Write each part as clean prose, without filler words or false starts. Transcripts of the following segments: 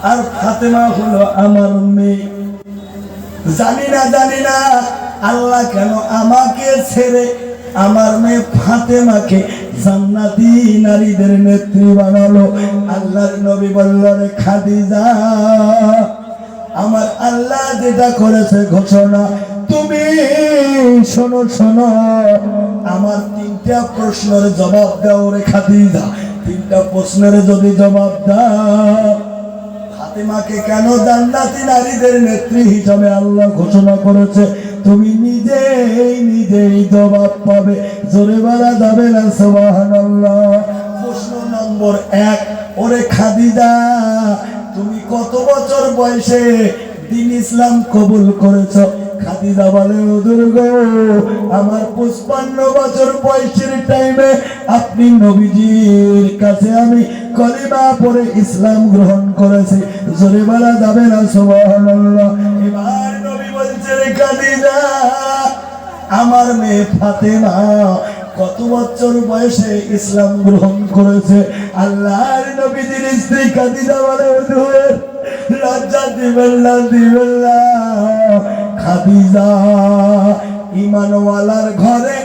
আর ফাতেমা হলো আমার মেয়ে। জানি না আল্লাহ কেন আমাকে ছেড়ে আমার মেয়ে ফাতেমাকে জান্নাতি নারীদের নেত্রী বানালো। আল্লাহর নবী বললেন, খাদিজা, আমার আল্লাহ যেটা করেছে ঘোষণা তুমি শোনো। আমার 3টা প্রশ্নের জবাব দাও রে খাদিজা। 3টা প্রশ্নের যদি জবাব দাও, ফাতেমাকে কেন জান্নাতি নারীদের নেত্রী হিসাবে আল্লাহ ঘোষণা করেছে, তুমি নিজেই জবাব পাবে। জোরে বলা যাবে না সুবহানাল্লাহ। প্রশ্ন নম্বর 1, ওরে খাদিজা, তুমি কত বছর বয়সে দ্বীন ইসলাম কবুল করেছো? খাদিজা বলে, হুজুর গো, আমার 55 বছর বয়সের টাইমে আপনি নবীজির কাছে আমি কলিমা পড়ে ইসলাম গ্রহণ করেছি। জোরে বলা যাবে না সুবহানাল্লাহ। এবার নবী বলছে, রে খাদিজা, আমার মেয়ে ফাতেমা কত বছর বয়সে ইসলাম গ্রহণ করেছে? আল্লাহর নবীজির স্ত্রী খাদিজা বলে, হুজুর লজ্জা দিবেন না, খাদিজা ঈমানওয়ালার ঘরে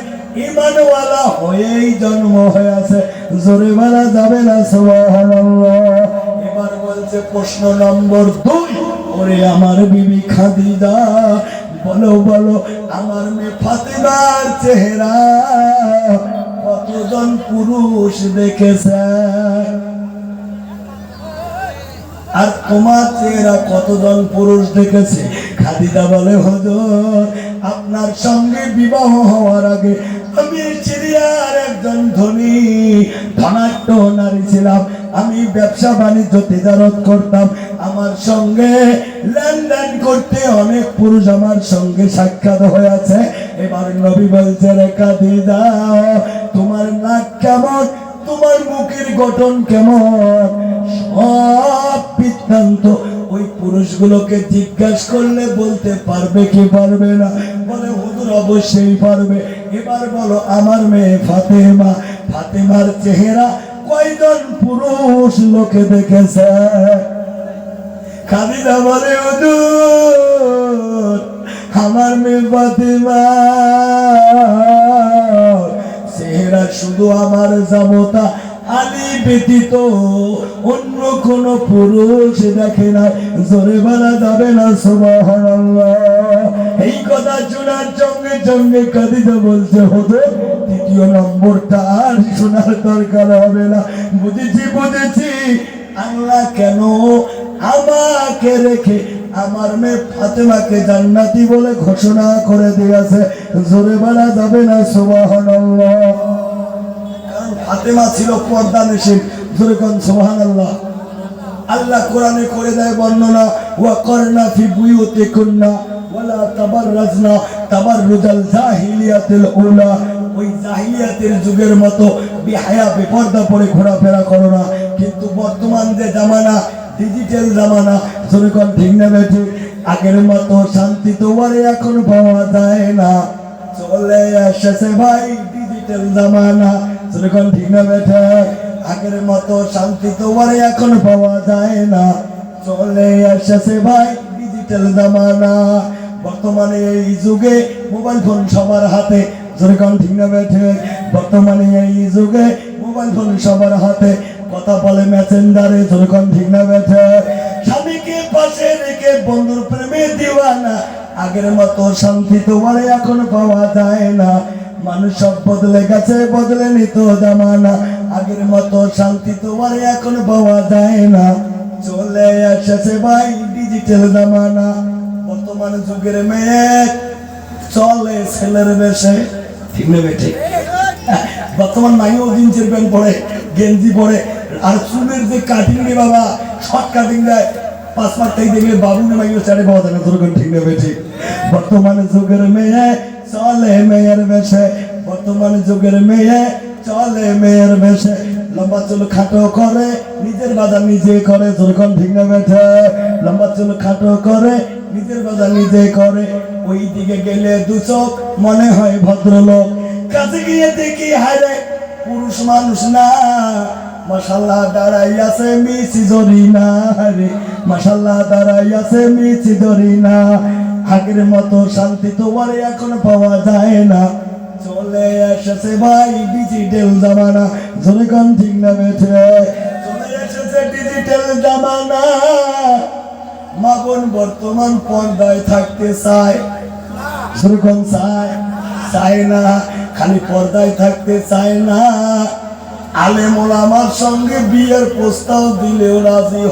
ঈমানওয়ালা হয়েই জন্ম হয়েছে। জোরে বলা যাবে না সুবহানাল্লাহ। এবার বলছে প্রশ্ন নম্বর 2, ওরে আমার বিবি খাদিজা, বলো আমার মেয়ে ফাতেমার চেহারা কতজন পুরুষ দেখেছে? আর তোমার চেহারা কতজন পুরুষ দেখেছে? খাদিজা বলে, হুজুর, আপনার সঙ্গে বিবাহ হওয়ার আগে আমি সিরিয়ার একজন ধনাঢ্য নারী ছিলাম। আমি ব্যবসা বাণিজ্য তিজারত করতাম। আমার সঙ্গে লেনদেন করতে অনেক পুরুষ আমার সঙ্গে সাক্ষাৎ হয়েছে। এবার নবী বলছে, রে খাদিজা, তোমার নাক কেমন, তোমার মুখের গঠন কেমন, সব বৃত্তান্ত ওই পুরুষগুলোকে জিজ্ঞাসা করলে বলতে পারবে কি পারবে না? বলে, হুজুর অবশ্যই পারবে। এবার বলো, আমার মেয়ে ফাতেমার চেহারা কয়জন পুরুষ লোকে দেখেছে? খাদিজা বলে, হুজুর, আমার মেয়ে ফাতেমা চেহারা শুধু আমার জামতা আলী ব্যতীত অন্য কোন পুরুষ দেখে না। জোরে বলা যাবে না সুবহানাল্লাহ। এই কথা শোনার সঙ্গে খাদিজা বলছে, হুজুর, 2য় নম্বরটা আর শোনার দরকার হবে না। বুঝেছি আল্লাহ কেন আমাকে রেখে আমার মেয়ে ফাতেমাকে জান্নাতি বলে ঘোষণা করে দিয়েছে। জোরে বলা যাবে না সুবহানাল্লাহ। কারণ ফাতেমা ছিল পর্দানশীল। জোরে কোন সুবহানাল্লাহ। আল্লাহ কোরআনে করে দেয় বর্ণনা, ওয়া করনা ফি বুয়ুতিকুন্না ওয়ালা তাবাররাজনা তাবাররুজাল জাহিলিয়াতিল উলা। ওই জাহিলিয়াতের যুগের মতো বেহায়া বেপর্দা পরে ঘোরাফেরা করো না। কিন্তু বর্তমান যে জামানা, ডিজিটাল জামানা, জোরে কোন ঠিক না বেঠিক, আগের মতো শান্তি তো আর এখন পাওয়া যায় না। চলে এসেছে ভাই ডিজিটাল জামানা, জোরে কোন ঠিক না বেঠিক, আগের মতো শান্তি তো আর এখন পাওয়া যায় না। চলে এসেছে ভাই ডিজিটাল জামানা। বর্তমানে এই যুগে মোবাইল ফোন সবার হাতে, জোরে কোন ঠিক না বেঠিক, বর্তমানে এই যুগে মোবাইল ফোন সবার হাতে, কথা বলে মেসেঞ্জারে, জোরে কোন ঠিক না বেঠিক। স্বামীকে পাশে রেখে বন্ধুর প্রেমে দিওয়ানা। আগের মতো শান্তি তো আর এখন পাওয়া যায় না। মানুষ সব বদলে গেছে, বদলে নিত জামানা। আগের মতো শান্তি তো আর এখন পাওয়া যায় না। চলে এসেছে ভাই ডিজিটাল জামানা। বর্তমান যুগের মেয়ে চলে ছেলের বেশে, ঠিক না বেঠিক? বর্তমান মাইও জিন্সের প্যান্ট পরে, গেঞ্জি পরে, আর চুলের যে কাটিং রে বাবা, শর্ট কাটিং দেয়, 5 মাস থেকে দেখলে বাবুনে মাইও চারে পাওয়া যায় না। তোর ঠিক না বেঠিক? বর্তমান যুগের মেয়ে চলে মেয়ের বেশে। বর্তমান যুগের মেয়ে চলে মেয়ের বেশে। লম্বা চুল খাটো করে, নিজের বাজার নিজে করে। তোর ঠিক না বেঠিক? লম্বা চুল খাটো করে, নিজের বাজার নিজে করে। ওই দিকে গেলে 2 চোখ মনে হয় ভদ্রলোক, কাছে গিয়ে দেখি হায় পুরুষ মানুষ না, মাশাআল্লাহ দাঁড়াইয়াছে মিছি জরিনা রে, মাশাআল্লাহ দাঁড়াইয়াছে মিছি জরিনা। আগের মতো শান্তি তোমার এখন পাওয়া যায় না, চলে এসেছে ভাই ডিজিটাল জামানা। জোরে কোন ঠিক না বেঠে? চলে এসেছে ডিজিটাল জামানা। মা বোন বর্তমান পর্দায় থাকতে চায়, জোরে কোন চায়? চায় না। খালি পর্দায় থাকতে চায় না, আলেম ওলামার সঙ্গে বিয়ের প্রস্তাব দিলেও রাজি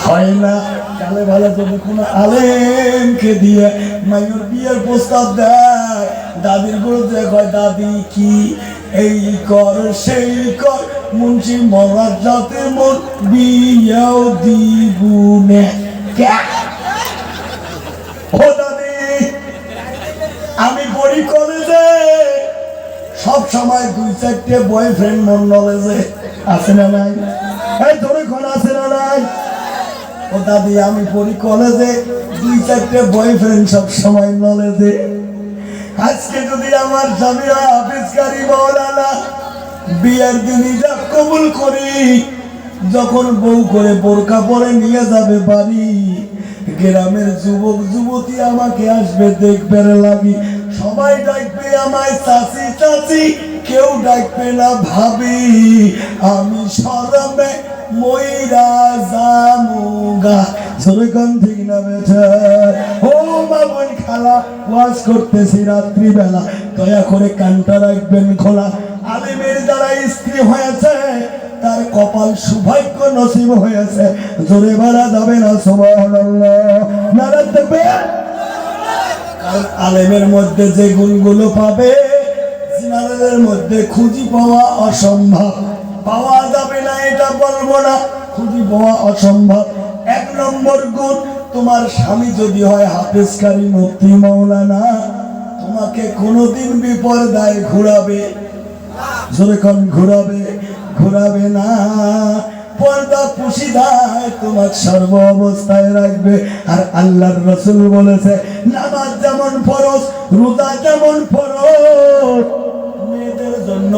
হয় না। কালে ভালো যদি কোনো আলেমকে দিয়ে মাইনুর বিয়ের প্রস্তাব দেয়, দাদির বিরুদ্ধে কয় দাদি কি এই কর সেই কর, মুন্সি মরার যাতে মোর বিয়েও দিবুনে। ও দাদি, আমি পড়ি কলেজে, সব সময় 2-4টে বয়ফ্রেন্ড মন নলেজে আছে না নাই? এই ধরে কোন আছে না নাই? ও দাদি, আমি পড়ি কলেজে, 2-4টে বয়ফ্রেন্ড সব সময় নলেজে। আজকে যদি আমার স্বামী হাফেজ কারি মাওলানা, বিয়ের দিন ইজাব কবুল করি, যখন বউ করে বোরকা পরে নিয়ে যাবে বাড়ি, গ্রামের যুবক যুবতী আমাকে আসবে দেখবে লাগি, সবাই ডাকবে আমায় চাচি চাচি, কেউ ডাকবে না ভাবি, আমি শরমে মইরা জামুগা। জোরেকান ঠিক না বেঠা? ও বাবুন খালা, ওয়াজ করতেছি রাত্রি বেলা, দয়া করে কানটা রাখবেন খোলা। আলেমের দ্বারা স্ত্রী হয়েছে, তার কপাল সৌভাগ্য নসিব হয়েছে। জোরে বলা যাবে না সুবহানাল্লাহ, নারা তাকবীর। কারণ আলেমের মধ্যে যে গুণগুলো পাবে, জিনারের মধ্যে খুঁজি পাওয়া অসম্ভব। পাওয়া যাবে না এটা বলবো না, খুঁজি পাওয়া অসম্ভব। 1 নম্বর গুণ, তোমার স্বামী যদি হয় হাফেজ কারি মুফতি মাওলানা, তোমাকে কোনোদিন বিপর্দায় ঘুরাবে। জোরে কোন ঘুরাবে না। পর্দা পুশিদায় তোমার সর্ব অবস্থায় রাখবে। আর আল্লাহর রাসূল বলেছে, নামাজ যেমন ফরজ, রোজা যেমন ফরজ, মেয়েদের জন্য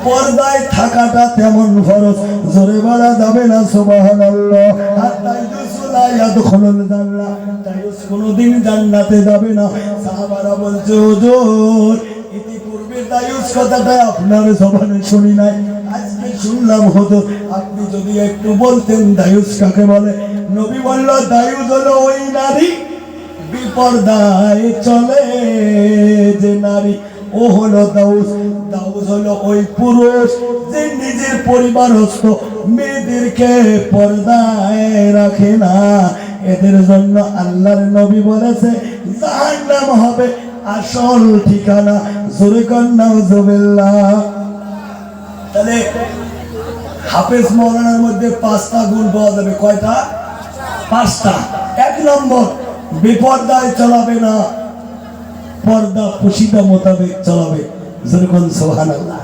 পর্দায় থাকাটা তেমন ফরজ। জোরে বলা যাবে না সুবহানাল্লাহ। আর তাইয়ুস লা ইয়াদখুলুল জান্নাহ, তাইয়ুস কোনোদিন জান্নাতে যাবে না। সাহাবারা বলছে, হুজুর ইতিপূর্বে তাইয়ুস কথাটা আপনার জবানে শুনি নাই, আজকে শুনলাম। হুজুর আপনি যদি একটু বলতেন দায়ুস কাকে বলে? নবী বলল, দায়ুস হলো ওই নারী বিপর্দায় চলে যে নারী, ও হলো দাউস। দাউস হলো ওই পুরুষ যে নিজের পরিবারস্থ মেয়েদেরকে পর্দায় রাখে না। এদের জন্য আল্লাহর নবী বলেছে, জাহান্নাম হবে আসল ঠিকানা। জোরে কোন নাউজুবিল্লাহ। তাহলে হাফেজ মাওলানার মধ্যে 5টা গুণ পাওয়া যাবে। কয়টা? 5টা। 1 নম্বর, বিপর্দায় চলাবে না, পর্দা পুশিদা মোতাবেক চলাবে। যেরকম সুবহানাল্লাহ।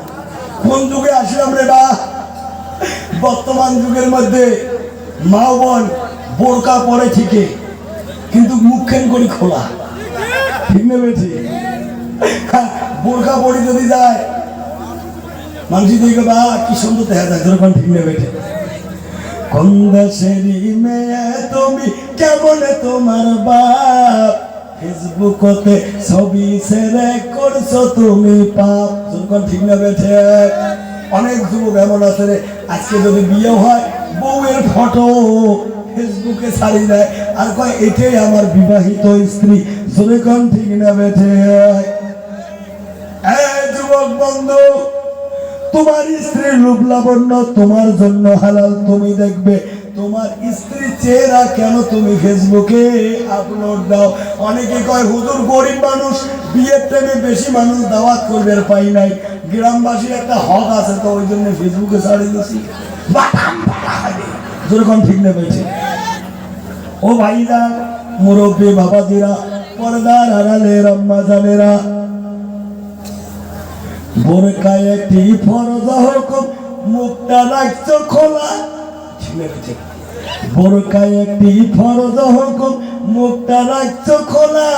কোন যুগে আসলাম রে বা? বর্তমান যুগের মধ্যে মা বোন বোরকা পরে ঠিকই, কিন্তু মুখখান করে খোলা, ঠিক না বেঠি? বোরকা পরে যদি যায়, মানুষ দেখবে বা কি সুন্দর দেখা যায়। যেরকম ঠিক না বেঠে? কোন দেশেরই মেয়ে তুমি, কেমন তোমার বাপ, ফেসবুকতে ছবি শেয়ার করছো তুমি পাপ। যেরকম ঠিক না বেঠে? অনেক যুবক এমন আছে রে, আজকে যদি বিয়ে হয়, বউয়ের ফটো ফেসবুকে ছাড়ি দেয়, আর কয় এটাই আমার বিবাহিত স্ত্রী। যেরকম ঠিক না বেঠে? যুবক বন্ধু, তোমার স্ত্রীর রূপ লাবণ্য তোমার জন্য হালাল, তুমি দেখবে। তোমার স্ত্রীর চেহারা কেন তুমি ফেসবুকে আপলোড দাও? অনেকে কয়, হুজুর গরিব মানুষ, বিয়ের টাইমে বেশি মানুষ দাওয়াত করবে, আর পাই নাই। গ্রামবাসীর একটা হক আছে, তো ওই জন্য ফেসবুকে ছাড়ি দিচ্ছি। যেরকম ঠিক না বেঠে? ও ভাইরা, মুরব্বী বাবাজিরা, পর্দার আড়ালের আম্মা জানেরা, বোরকা একটি ফরজ হুকুম, মুখটা রাখছো খোলা। বোরকা একটি ফরজ হুকুম, মুখটা রাখছো খোলা,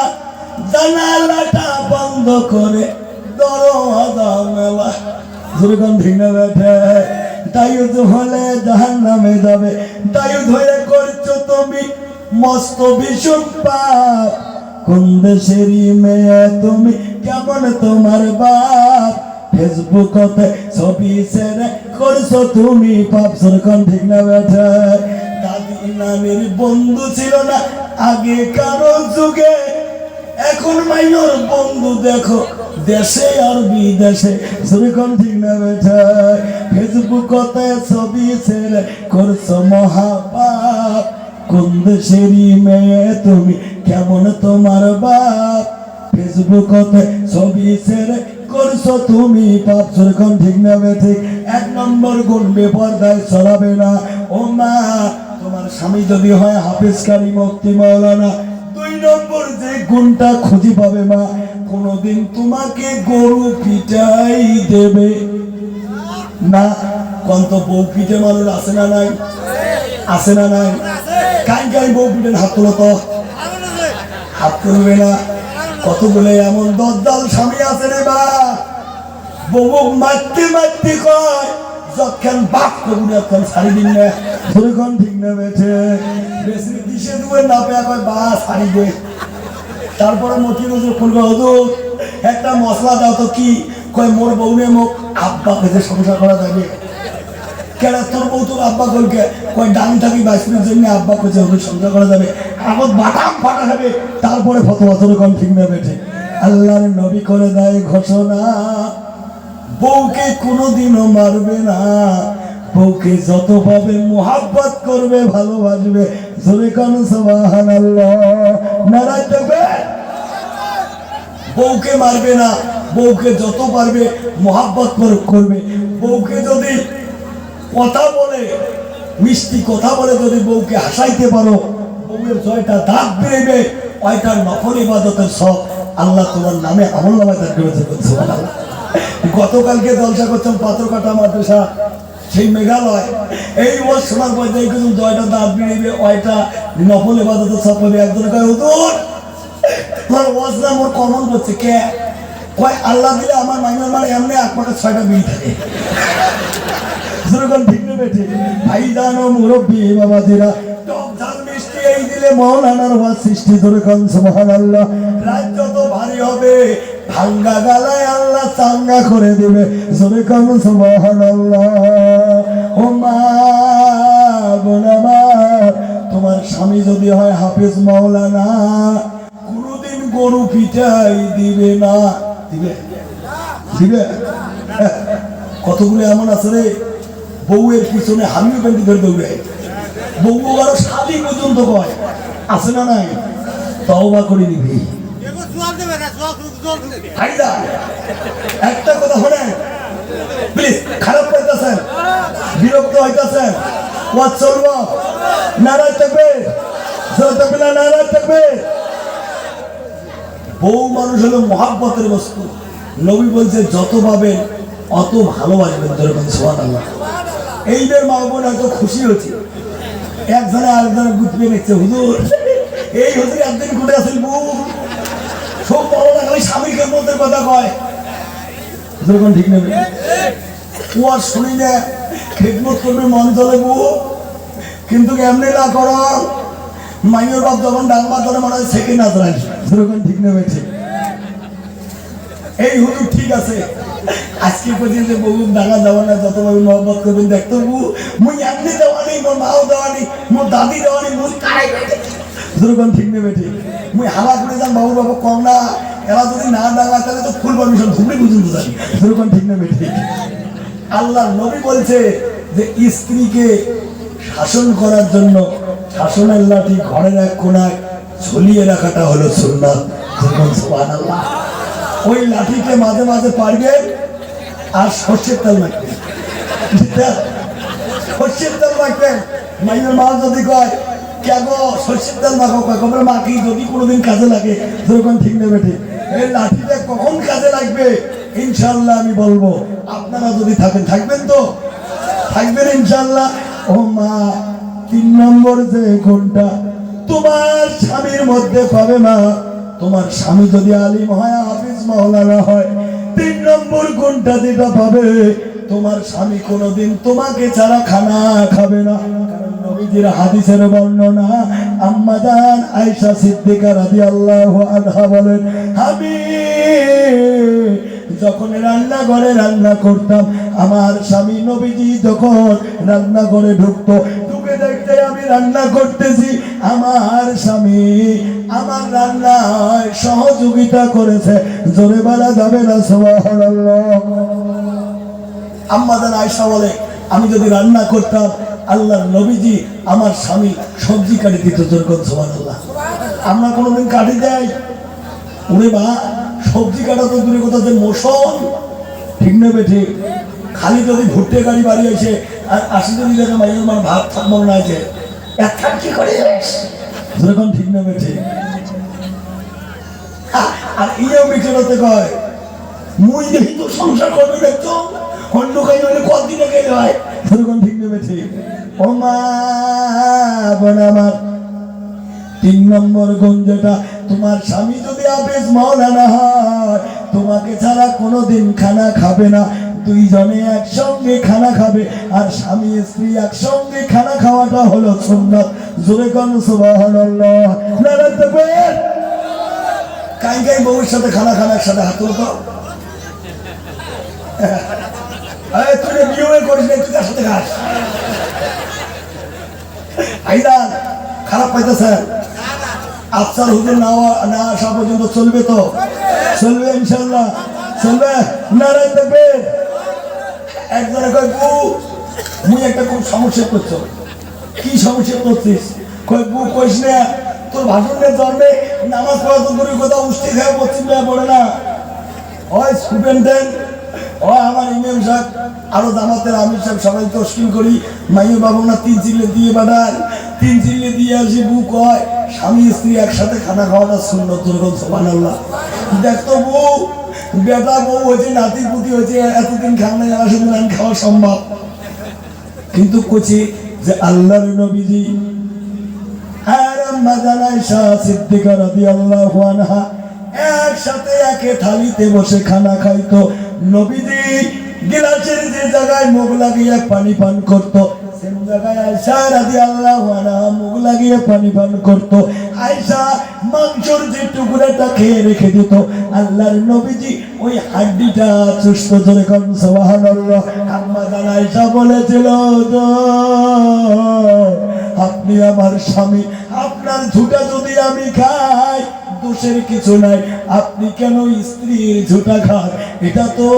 জানালাটা বন্ধ করে দরওয়াজা মেলা। যেরকম ঠিক না বেঠে? দায়ুদ হলে জাহান্নামে যাবে। দায়ুদ হয়ে করছো তুমি মস্ত ভীষণ পাপ। কোন দেশেরই মেয়ে তুমি, কেমন তোমার বাপ? ফেসবুকতে ছবি শেয়ার করছো তুমি পাপ। সরকার ঠিক না বেঠে? দাদি নানির বন্ধু ছিল না আগে কারো যুগে, এখন মাইনর বন্ধু দেখো দেশে আর বিদেশে। সরকার ঠিক না বেঠে? ফেসবুকতে ছবি শেয়ার করছো মহাপাপ। কোন দেশেরই মেয়ে তুমি, কেমন তোমার বাপ? ফেসবুকতে ছবি শেয়ার করছো তুমি পাপ। সরকার ঠিক না বেঠিক? 1 নম্বর গুণ বেপরদায় চলাবে না। ও মা, তোমার স্বামী যদি হয় হাফেজ কারি মুফতি মাওলানা, 2 নম্বর যে গুণটা খুঁজে পাবে মা, কোনদিন তোমাকে গরু পিটাই দেবে না। কত বউ পিঠে মানুষ আছে না নাই? আছে না নাই? কাই কাই বউ পিঠেন হাত তোলো তো, হাত তুলবে না। কতগুলো এমন দজ্জাল স্বামী আছে রে বা, বউ মারতে মারতে কয় যখন বাপ কবুল এখন ছাড়ি দিন না। ধরেখন ঠিক না বেঠে? বেশি দিশে দুয়ে না পেয়া কয় বা ছাড়ি দে। তারপরে মতি নজর করবে, হুজুর একটা মশলা দাও তো। কি কয়? মোর বউনে মোক আব্বা পেতে সংসার করা যাবে। কেন তোর বউ তোর আব্বা কলকে? কয় ডান থাকি বাইসের জন্য আব্বা পেতে হুজুর সংসার করা যাবে। আগত বাটাম ফাটা হবে, তারপরে ফতোয়া। ধরেখন ঠিক না বেঠে? আল্লাহর নবী করে দেয় ঘোষণা, বউকে কোনোদিনও মারবে না। বউকে যত পাবে মোহাব্বত করবে, ভালোবাসবে। জোরে কান সুবহানাল্লাহ, নারায়ে তাকবীর। বউকে মারবে না, বউকে যত পারবে মোহাব্বত করবে। বউকে যদি কথা বলে, মিষ্টি কথা বলে যদি বউকে হাসাইতে পারো, বউয়ের জয়টা দাঁত বেরোবে। ওইটা নফল ইবাদতের সব আল্লাহ তোমার নামে আমলনামায় দান করেছে। সুবহানাল্লাহ। গতকালকে জলসা করতাম পাথরকাটা মাদ্রাসা, সেই মেঘালয়। এই ওয়াজ শোনার পর দেখি জয়টা দাঁত বেরিয়ে ওইটা নফল ইবাদতের সব পাবে। একজন কয় হুজুর তোমার ওয়াজ না মোর কমন করছে। কে কয়? আল্লাহ দিলে আমার মাইনার মানে এমনি 1 পাকে 6টা বিড়ি থাকে। যেরকম ঠিক না বেঠে? ভাই জানো মুরব্বী বাবাজিরা, টক ঝাল মিষ্টি এই দিলে মৌলানার ওয়াজ সৃষ্টি। যেরকম সুবহানাল্লাহ। রাত যত ভারী হবে, ভাঙ্গা গালায় আল্লাহ চাঙ্গা করে দিবে। যেরকম সুবহানাল্লাহ। ও মা বোনামা, তোমার স্বামী যদি হয় হাফেজ মাওলানা, কোনদিন গরু পিটাই দিবে না। দিবে? দিবে? কতগুলো এমন আছে রে, বউয়ের পিছনে হামিও প্যান্টি ধরে দৌড়ে, বউ আরো শাদি পর্যন্ত কয়। আছে না নাই? তওবা করে নিবি। একটা কথা শোনেন প্লিজ, খারাপ করতেছেন, বিরক্ত হইতেছেন, ওয়াজ চলব। নারায়ে তাকবীর, জোরে তাকবীর, নারায়ে তাকবীর। বউ মানুষ হলো মহাব্বতের বস্তু। নবী বলছে যত পাবেন অত ভালোবাসবেন। ধরবেন সুবহানাল্লাহ। এইদের মা বোন এত খুশি হচ্ছে, একজনে আরেকজনে গুটিয়ে নিচ্ছে। হুজুর এই হুজুর একদিন ঘুরে আসেন বউ সব বড় না, খালি স্বামীকে মধ্যে কথা কয়। যখন ঠিক নেবে ওয়াজ শুনি না, খেদমত করবে মন চলে বউ, কিন্তু এমনি না করো। মাইয়ের বাপ যখন ডাক মাথানে মনে হয় সেকেন্ড আসলেন। যখন ঠিক নেবে ঠিক এই হুজুর ঠিক আছে। আজকে পর্যন্ত বউ ডাকা যাওয়া না, যতভাবে মহব্বত করবেন দেখতো বউ মুই এমনি দেওয়ানি, মোর মাও দেওয়ানি, মোর দাদি দেওয়ানি, মুই কারাই বেটে। যখন ঠিক নেবে ঠিক মুই হালা করে যান বাবুর বাবু কম না। এরা যদি না ডাকা তাহলে তো ফুল পারমিশন ঘুমে পর্যন্ত যাই। যখন ঠিক নেবে ঠিক আল্লাহ নবী বলছে যে স্ত্রীকে শাসন করার জন্য শাসনের লাঠি ঘরের এক কোনায় ঝুলিয়ে রাখাটা হলো সুন্নাত। সুবহানাল্লাহ। ওই লাঠিকে মাঝে মাঝে পারবেন আর সর্ষের তেল মাখবেন। সর্ষের তেল মাখবেন। মাইনের মা যদি কয় কেন সর্ষের তেল মাখো, কবে মাখি যদি কোনোদিন কাজে লাগে। যখন ঠিক নেবে ঠিক এই লাঠিটা কখন কাজে লাগবে ইনশাল্লাহ আমি বলবো। আপনারা যদি থাকেন, থাকবেন তো? থাকবেন ইনশাল্লাহ। ও মা, 3 নম্বর যে গুণটা তোমার স্বামীর মধ্যে পাবে মা, তোমার স্বামী যদি আলিম হয়, হাফিজ মাওলানা হয়, 3 নম্বর গুণটা যেটা পাবে তোমার স্বামী কোনোদিন তোমাকে ছাড়া খানা খাবে না। কারণ নবীজির হাদিসের বর্ণনা, আম্মা জান আয়েশা সিদ্দিকা রাদিয়াল্লাহু আনহা বলেন, আমি যখন রান্নাঘরে রান্না করতাম, আমার স্বামী নবীজি যখন রান্নাঘরে ঢুকতো, ঢুকে দেখতে আমি রান্না করতেছি, আমার স্বামী আমার রান্নায় সহযোগিতা করেছে। জোরে বলা যাবে না সুবহানাল্লাহ। আম্মা জান আয়েশা বলে, আমি যদি রান্না করতাম, আল্লাহর নবীজি আমার স্বামী সবজি কাটি দিত। জোরে বল সুবহানাল্লাহ। আমরা কোনোদিন কাটি দেয়? ওরে বা, সবজি কাটা তো দূরে কোথাও মোশন, ঠিক নেবে ঠিক। খালি যদি ভুট্টে গাড়ি বাড়ি এসে আর 80 যদি দেখে মাইয়ের মার ভাত থাকবো না আছে, একটা কি করে যেরকম ঠিক নেবে ঠিক। আর ইয়েও মিঠে কয়, মুই দেখি তো সংসার করবে দেখতো, অন্য কাজ হলে কতদিনে গেলে হয়, সেরকম ঠিক নেবে ঠিক। ও মা বোন আমার, 3 নম্বর গুণ যেটা, তোমার স্বামী যদি হাফেজ মাওলানা হয়, তোমাকে ছাড়া কোনোদিন খানা খাবে না। দুইজনে একসঙ্গে খানা খাবে, আর স্বামী স্ত্রী একসঙ্গে খানা খাওয়াটা হলো সুন্নাত। জোরে কোন সুবহানাল্লাহ। নারায়ে তাকবীর। কাই কাই বউর সাথে খানা খানা একসাথে হাত তুলতো। তুই বিয়ে করিস না, তুই তার সাথে খাস। আইদান খারাপ পাইতেছে। আফসার হুজুর না আসা পর্যন্ত চলবে তো? চলবে ইনশাল্লাহ, চলবে। নারায়ে তাকবীর। একজনে কয়, বউ মুই একটা খুব সমস্যা করছো। কি সমস্যা করছিস? কয়, বউ কইস না, তোর ভাষণের জন্মে নামাজ পড়া তো দূরের কথা, উষ্টি খেয়ে পশ্চিম পড়ে না। ওই স্টুডেন্টের, ও আমার ইমাম সাহেব, আরো জামাতের আমির সাহেব সবাই তশকিল করি, মাইয়ে বাবু না 3 চিল্লে দিয়ে বাড়ান, 3 চিল্লে দিয়ে আসি। বউ কয়, স্বামী স্ত্রী একসাথে খানা খাওয়াটা সুন্নাত। সুবহানাল্লাহ। দেখতো বউ, বেটা বউ হয়েছে, নাতি পুতি হয়েছে, এতদিন খানা যাওয়া শুধু নান খাওয়া সম্ভব। কিন্তু কচি যে আল্লাহর নবীজি আর আম্মা জান আয়েশা সিদ্দিকা রাদিয়াল্লাহু আনহা একসাথে একে থালিতে বসে খানা খাইতো। নবীজি গিলাসের যে জায়গায় মুখ লাগিয়ে পানি পান করতো, সেম জায়গায় আয়েশা রাদিয়াল্লাহু আনহা মুখ লাগিয়ে পানি পান করতো। আয়েশা মাংসের যে টুকরাটা খেয়ে রেখে দিত, আল্লাহর নবীজি ওই হাড্ডিটা চুষত। ধরে কোন সুবহানাল্লাহ। আম্মা জান আয়েশা বলেছিল, আপনি আমার স্বামী, আপনার ঝুটা যদি আমি খাই দোষের কিছু নাই, আপনি কেন স্ত্রীর ঝুটা খান? এটা তো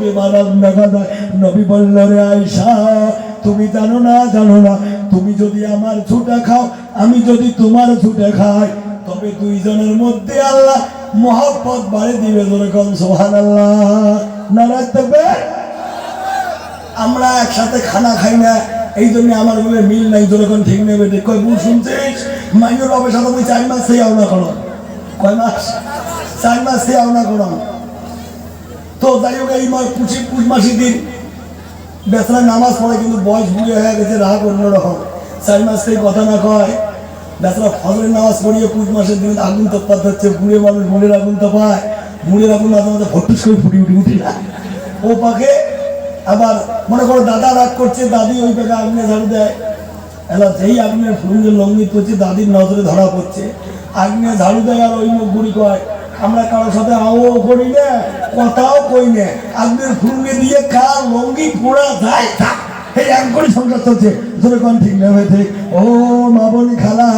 বেমানান দেখা যায়। নবী বলল, রে আয়েশা, তুমি জানো না, তুমি যদি আমার ঝুটা খাও, আমি যদি তোমার ঝুটা খাই, তবে দুইজনের মধ্যে আল্লাহ মহব্বত বাড়িয়ে দিবে। জোরে কোন সুবহানাল্লাহ। নারায়ে তাকবীর। আমরা একসাথে খানা খাই না, এই জন্য আমার বলে মিল নাই। জোরে কোন ঠিক নেবে ঠিক। কয়, বউ শুনছিস, মাইয়ের বাবার সাথে ওই 4 মাস থেকে আওনা করো। কয় মাস? 4 মাস থেকে আওনা করো। তো যাই হোক, এই পুষ মাসের দিন বেচারা নামাজ পড়ে, কিন্তু বয়স বুড়িয়ে হয়ে গেছে, রাগ অন্যরকম। 4 মাস থেকে কথা না কয়, বেচারা ফজরের নামাজ পড়িয়ে পুষ মাসের দিন আগুন তপ্পাত হচ্ছে। বুড়ে মানুষ বুড়ের আগুন তো পায়, বুড়ের আগুন মাঝে মাঝে ভট্টুস করে ফুটি উঠি না। ও পাকে আবার মনে করো দাদা রাগ করছে, দাদি ওই পাকে আগুনে ঝাড়ু দেয়। এলা যেই আগুনের ফুলুঙ্গে লঙ্গি পড়ছে, দাদির নজরে ধরা পড়ছে, আগুনে ঝাড়ু দেয়। আর ওই মুখ বুড়ি কয়, আমরা কারোর সাথে আও করি না, কথাও কই না, আগুনের ফুলুঙ্গে দিয়ে কার লঙ্গি পোড়া যায় থাক, এই এক করে সংসার চলছে। ধরে কোন ঠিক না হয়ে ঠিক। ও মা বোন খালা,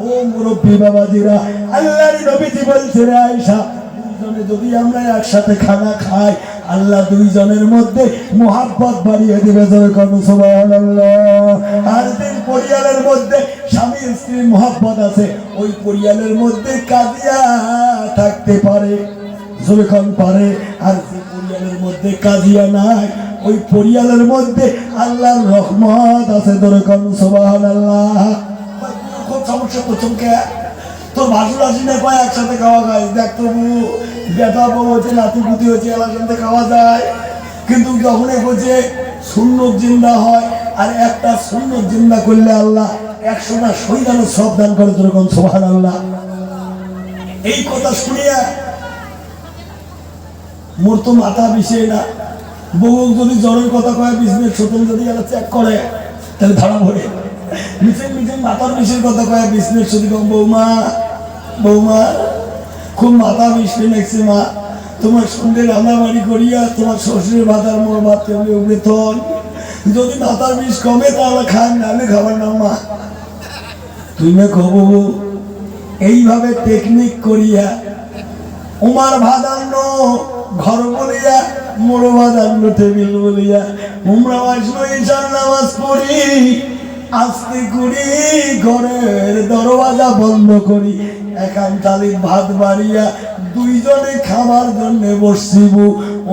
ও মুরব্বী বাবাজিরা, আল্লাহর নবীজি বলছে, রে আয়েশা, দুইজনে যদি আমরা একসাথে খানা খাই, আল্লাহ দুইজনের মধ্যে মুহাব্বত বাড়িয়ে দিবে। জোরে কোন সুবহানাল্লাহ। আর দিন পরিবারের মধ্যে স্বামী স্ত্রীর মুহাব্বত আছে, ওই পরিবারের মধ্যে কাজিয়া থাকতে পারে। জোরে কোন পারে। আর যে পরিবারের মধ্যে কাজিয়া নাই, ওই পরিবারের মধ্যে আল্লাহর রহমত আছে। জোরে কোন সুবহানাল্লাহ। খুব সমস্যা তো চমকে, তোর ভাসুর আসি না কয় একসাথে খাওয়া খাই। দেখ তবু বেটা বউ হচ্ছে, নাতি পুতি হচ্ছে, একসাথে খাওয়া যায়। কিন্তু যখন বলছে সুন্নত জিন্দা হয়, আর একটা সুন্নত জিন্দা করলে আল্লাহ 100টা শহীদানের সব দান করে। যেরকম সুবহানাল্লাহ। এই কথা শুনিয়া মোর তো মাথা বিষে না। বউ যদি জ্বরের কথা কয় বিজনেস ছোটন যদি এরা চেক করে তাহলে ধরা পড়ে। মিশন মিশন মাথার বিষের কথা কয় বিজনেস যদি কম বৌমা বৌমা খুব মাথা মিশতে লাগছে মা, তোমার সঙ্গে রান্নাবাড়ি করিয়া তোমার শ্বশুরের ভাতার মোর ভাত কেমনি বেতন, যদি মাথার বিষ কমে তাহলে খান, নাহলে খাবার না মা। তুমি কব এইভাবে টেকনিক করিয়া উমার ভাদান্ন ঘর বলিয়া মোড় ভাদান্ন টেবিল বলিয়া উমরা আসলো ঈশার নামাজ পড়ি আস্তে করি ঘরের দরওয়াজা বন্ধ করি একান তালির ভাত বাড়িয়া দুইজনে খাবার জন্য বসছিব।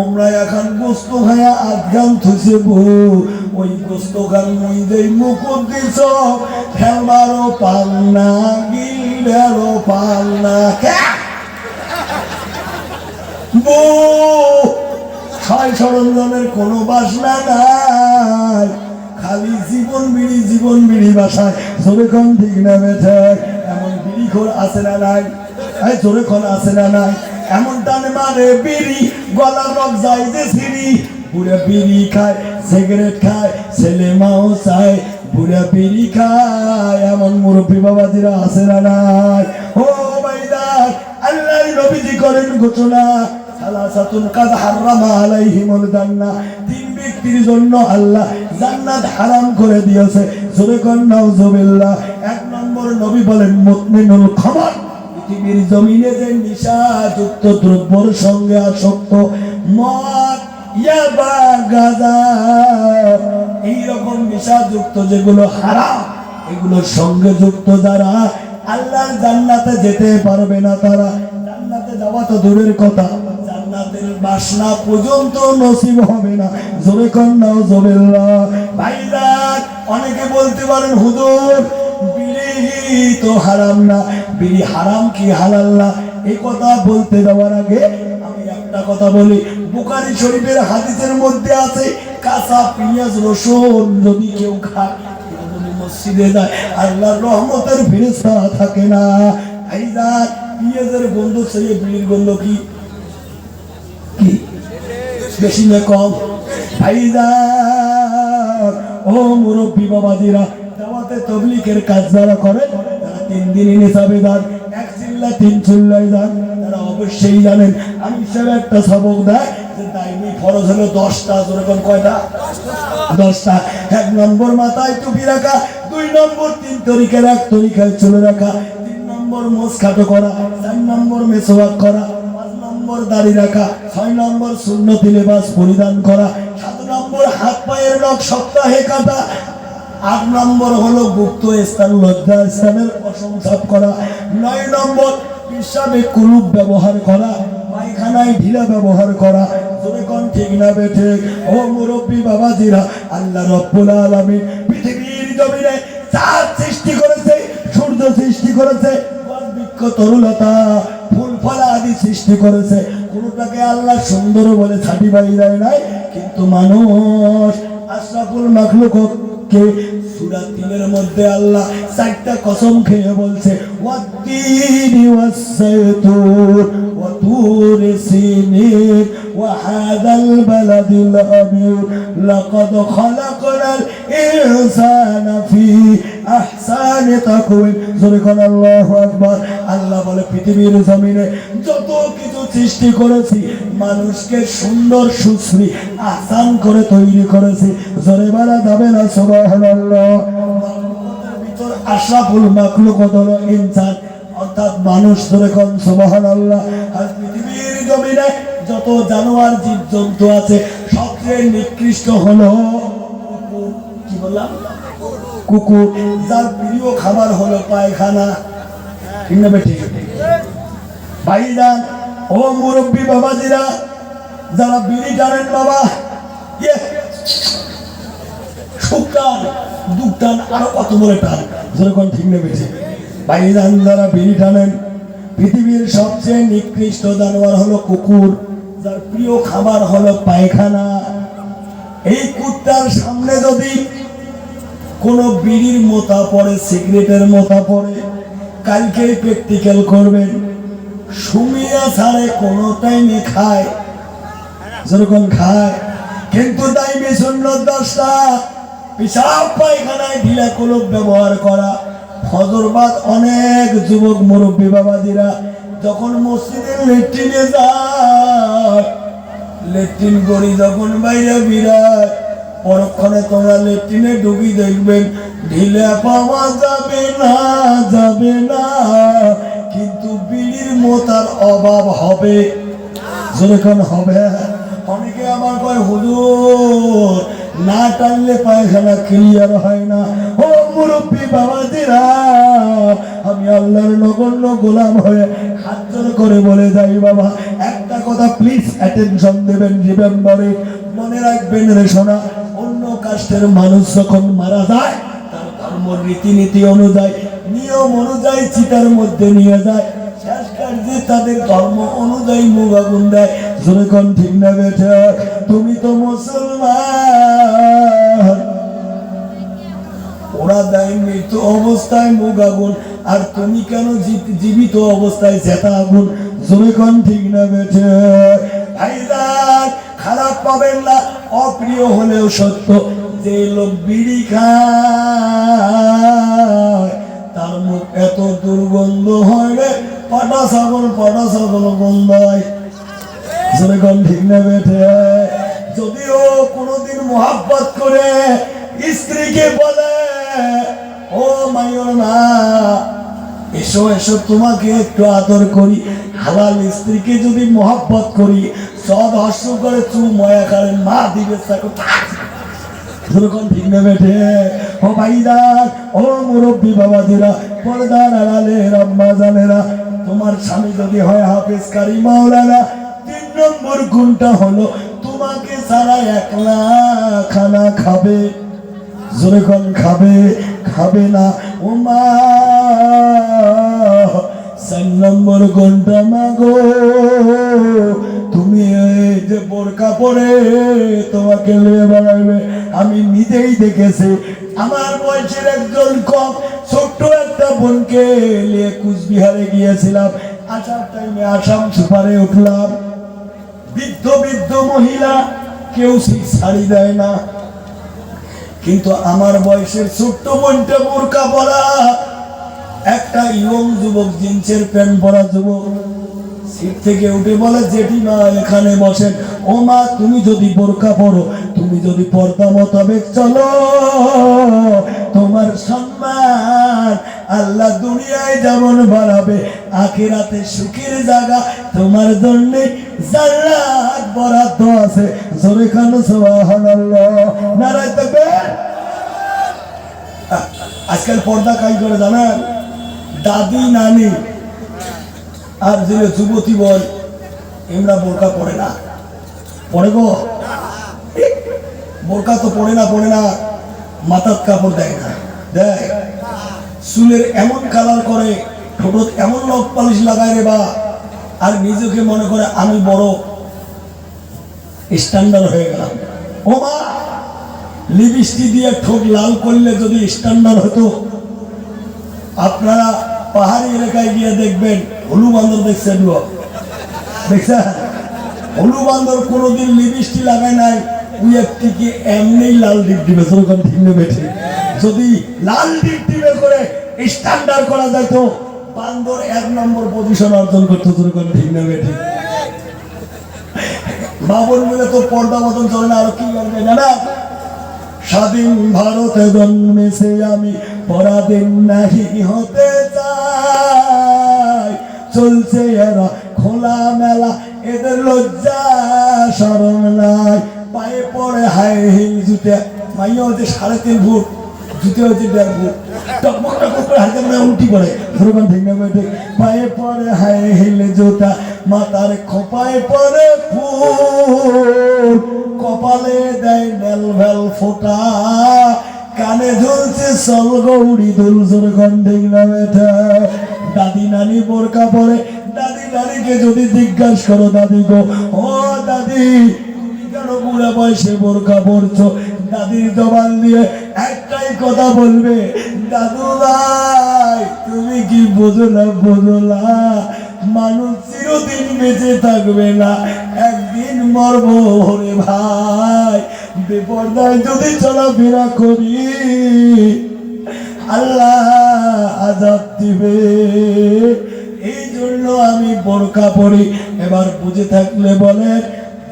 ওমরা এখন গোস্ত খায়া আধগান থুসিব, ওই গোস্ত খান মইদের মুকুট দিছ খেলবারও পাল না গিলেরও পাল না। ছয় সরঞ্জামের কোনো বাসনা নাই, খালি জীবন বিড়ি বাসায়। জোরে কোন ঠিক না বেঠে এমন বিড়ি খোর আছে না নাই? জোরে কোন আছে না নাই? এমন টানে মারে বিড়ি গলা রক যায় যে সিঁড়ি, বুড়া বিড়ি খায় সিগারেট খায় ছেলে মাও চায়, বুড়া বিড়ি খায় এমন মুরব্বী বাবাজিরা আছে না নাই? ও ভাইদার আল্লাহর নবীজি করেন ঘোষণা, সালাসাতুন কাদ হারামা আলাইহিমুল জান্নাহ, তিন ব্যক্তির জন্য আল্লাহ জান্নাত হারাম করে দিয়েছে। জোরে কোন নাউজুবিল্লাহ। এক নম্বর নবী বলেন মুতমিনুল খমর, পৃথিবীর জমিনে যে নিশাযুক্ত দ্রব্যের সঙ্গে আসক্ত, মদ ইয়াবা গাঁজা এইরকম নিশাযুক্ত যেগুলো হারাম, এগুলোর সঙ্গে যুক্ত যারা আল্লাহর জান্নাতে যেতে পারবে না, তারা জান্নাতে যাওয়া তো দূরের কথা, জান্নাতের বাসনা পর্যন্ত নসিব হবে না। জোরে কোন নাউজুবিল্লাহ। ভাইজান অনেকে বলতে পারেন হুজুর বিড়ি তো হারাম না, বিড়ি হারাম কি হালাল না? এই কথা বলতে যাওয়ার আগে আমি একটা কথা বলি। বুখারী শরীফের হাদিসের মধ্যে আছে কাঁচা পেঁয়াজ রসুন যদি কেউ খায় মসজিদে যায় আল্লাহর রহমতের ফেরেশতা থাকে না। ভাইজান পেঁয়াজের গন্ধ চেয়ে বিড়ির গন্ধ কি বেশি না কম? ভাইজান ও মুরব্বী বাবাজিরা, দাওয়াতে তাবলীগের কাজ যারা করে তারা 3 দিনই নিসাবে যান, এক চিল্লা 3 চিল্লায় যান, তারা অবশ্যই জানেন আমি হিসাবে একটা সবক দেয় যে দাইমি ফরজ হলো 10টা। যেরকম কয়টা? 10টা। 1 নম্বর মাথায় টুপি রাখা, 2 নম্বর 3 তরিকার 1 তরিকায় চলে রাখা, 3 নম্বর মোজ খাটো করা, 4 নম্বর মেসওয়াক করা, 5 নম্বর দাড়ি রাখা, 6 নম্বর সুন্নতি লিবাস পরিধান করা, 7 নম্বর হাত পায়ের নখ সপ্তাহে কাটা, 8 নম্বর হলো গুপ্ত স্থান লজ্জা স্থানের প্রশংসা করা, 9 নম্বর পেশাবে কুলুপ ব্যবহার করা, পায়খানায় ঢিলা ব্যবহার করা। জোরে কোন ঠিক না বেঠে? ও মুরব্বী বাবাজিরা, আল্লাহ রাব্বুল আলামিন পৃথিবীর জমিনে চাঁদ সৃষ্টি করেছে, সূর্য সৃষ্টি করেছে, বৃক্ষ তরুলতা ফুল ফল আদি সৃষ্টি করেছে, কোনটাকে আল্লাহ সুন্দর বলে ছাটি বাড়ি দেয় নাই। কিন্তু মানুষ আশরাফুল মাখলুককে সূরা 3-এর মধ্যে আল্লাহ 4টা কসম খেয়ে বলছে ওয়াত-তিনি ওয়াস-সাইতুন ওয়া তুরি সিনিন ওয়া হাযাল বালাদিল আমির লাকাদ খালাকনাল ইনসানা ফি আহসানি তাকওয়িম। জোরে কোন আল্লাহু আকবার। আল্লাহ বলে পৃথিবীর জমিনে যত কিছু সৃষ্টি করেছি মানুষকে সুন্দর সুশ্রী আসান করে তৈরি করেছি। জোরে বলা যাবে না সুবহানাল্লাহ। ভিতর আশরাফুল মাখলুকাত হলো ইনসান অর্থাৎ মানুষ। জোরে কোন সুবহানাল্লাহ। আর পৃথিবীর জমিনে যত জানোয়ার জীবজন্তু আছে সবচেয়ে নিকৃষ্ট হলো কি বললাম? কুকুর, যার প্রিয় খাবার হলো পায়খানা। ঠিক না বেঠিক? ভাইজান ও মুরব্বী বাবাজিরা, যারা বিড়ি টানেন বাবা, সুটান দুটান আরো কত বলে টান, যেরকম ঠিক না বেঠিক? ভাইজান যারা বিড়ি টানেন, পৃথিবীর সবচেয়ে নিকৃষ্ট জানোয়ার হলো কুকুর, যার প্রিয় খাবার হলো পায়খানা। এই কুত্তার সামনে যদি কোনো বিড়ির মোতা পড়ে, সিগারেটের মোতা পড়ে, কালকে প্র্যাকটিক্যাল করবেন, সুমিয়া ছাড়ে কোনো টাইমে খায়, যেরকম খায় কিন্তু দাইমি সুন্নত 10টা। পেশাব পায়খানায় ঢিলা কলপ ব্যবহার করা। ফজরবাদ অনেক যুবক মুরব্বী বাবাজিরা যখন মসজিদের লেট্রিনে যায়, লেট্রিন করি যখন বাইরে বিরায়, পরক্ষণে তোমরা লেট্রিনে ঢুকি দেখবেন ঢিলা পাওয়া যাবে না, যাবে না, কিন্তু বিড়ির মোতার অভাব হবে। যেরকম হবে, অনেকে আমার কয় হুজুর না টানলে পায়খানা ক্লিয়ার হয় না। ও মুরব্বী বাবাজিরা, আমি আল্লাহর নগণ্য গোলাম হয়ে হাত জোড় করে বলে যাই বাবা, একটা কথা প্লিজ অ্যাটেনশন দেবেন, রিমেম্বার ইট, মনে রাখবেন রে শোনা, অন্য কাস্টের মানুষ যখন মারা যায় তার ধর্ম রীতিনীতি অনুযায়ী, নিয়ম অনুযায়ী চিতার মধ্যে নিয়ে যায়, শেষ কার্যে তাদের ধর্ম অনুযায়ী মুখ আগুন দেয়। যেরকম ঠিক না বেঠে? তুমি তো মুসলমান, ওরা দেয় মৃত অবস্থায় মুখ আগুন, আর তুমি কেন জীবিত অবস্থায় জেতা আগুন? যেরকম ঠিক না বেঠে? ভাইজান খারাপ পাবেন না, অপ্রিয় হলেও সত্য, যে লোক বিড়ি খায় তার মুখ এত দুর্গন্ধ হয় রে, পাটা ছাগল গন্ধ হয়। যেরকম ঠিক না বেঠে? যদিও কোনদিন মোহাব্বত করে স্ত্রীকে বলে, ও মাইর না, এসো এসো তোমাকে একটু আদর করি, হালাল স্ত্রীকে যদি মোহাব্বত করি, সদ হস্য করে চু ময়া করেন, মা দিবে যেরকম ঠিক না বেঠে? ও ভাইদার, ও মুরব্বী বাবাজিরা, পর্দার আড়ালে আম্মা জানেরা, তোমার স্বামী যদি হয় হাফেজ কারি মাওলানা, 3 নম্বর গুণটা হলো তোমাকে ছাড়া একলা খানা খাবে। যেরকম খাবে, খাবে না। ও মা, 4 নম্বর গুণটা মাগো, তুমি এই যে বোরকা পরে তোমাকে নিয়ে বেড়াবে, আমি নিজেই দেখেছি। আমার বয়সের একজন কম ছোট্ট একটা বোনকে নিয়ে কুচবিহারে গিয়েছিলাম, আসার টাইমে আসাম সুপারে উঠলাম, বৃদ্ধ বৃদ্ধ মহিলা, কেউ সেই শাড়ি দেয় না, কিন্তু আমার বয়সের ছোট্ট বোনটা বোরকা পরা, একটা ইয়ং যুবক জিন্সের প্যান্ট পরা যুবক সিট থেকে উঠে বলে, জেঠিমা এখানে বসেন। ও মা, তুমি যদি বোরকা পরো, তুমি যদি পর্দা মোতাবেক চলো, তোমার সম্মান আল্লাহ দুনিয়ায় যেমন বাড়াবে, আখিরাতে সুখের জায়গা তোমার জন্য জান্নাত বরাদ্দ আছে। জোরে খান সুবহানাল্লাহ, নারায়ে তাকবীর। আজকাল পর্দা কাই করে জানেন? দাদি নানি আর যে যুবতী বল, এমরা বোরকা পড়ে না, পড়ে গো, বোরকা তো পড়ে না, মাথার কাপড় দেয় না, দেয় চুলের এমন কালার করে, ঠোঁট এমন নখ পালিশ লাগায় রে বা, আর নিজেকে মনে করে আমি বড় স্ট্যান্ডার্ড হয়ে গেলাম। ও মা, লিপস্টিক দিয়ে ঠোঁট লাল করলে যদি স্ট্যান্ডার্ড হতো, আপনারা পাহাড়ি এলাকায় গিয়ে দেখবেন, হলু বান্দর দেখছেন, দেখছেন হলু বান্দর কোনোদিন লিপস্টিক লাগায় নাই, ওই একটিকে এমনি লাল ডিপ দিবে। যেরকম ঠিক না বেঠে? যদি লাল ডিপ দিবে করে স্ট্যান্ডার্ড করা যায় তো বান্দর 1 নম্বর পজিশন অর্জন করতো। যেরকম ঠিক না বেঠে? বাবর মিলে তো পর্দা মতন চলে না, আরো কি করবে জানা? স্বাধীন ভারতে জন্মেছে আমি, পরাধীন নাহি হতে চাই, চলছে এরা খোলা মেলা, এদের লজ্জা শরম নাই, পায়ে পড়ে হাই হিল জুতে, মাইয়া হচ্ছে 3.5 ফুট, জুতে হচ্ছে 1.5 ফুট, টকমক টকমক করে হাতে মানে উল্টি পড়ে। যেরকম ঠিক না বেঠে? পায়ে পড়ে হাই হিল জুতা, মাথার খোপায় পড়ে ফুল, কপালে দেয় নেল ভেল ফোটা, কানে ঝুলছে চল গৌরী দুল। যেরকম ঠিক না বেঠে? দাদি নানি বোরকা পরে, দাদি নানিকে যদি জিজ্ঞাসা করো, দাদি গো, ও দাদি তুমি কেন বুড়া বয়সে বোরকা পরছো, দাদির জবান দিয়ে একটাই কথা বলবে, দাদু ভাই তুমি কি বোঝো না, মানুষ চিরদিন বেঁচে থাকবে না, একদিন মরবো রে ভাই, বেপরদায় যদি চলাফেরা করি আল্লাহ আযাব দিবে। এই জন্য আমি বোরকা পরি। এবার বুঝে থাকলে বলেন,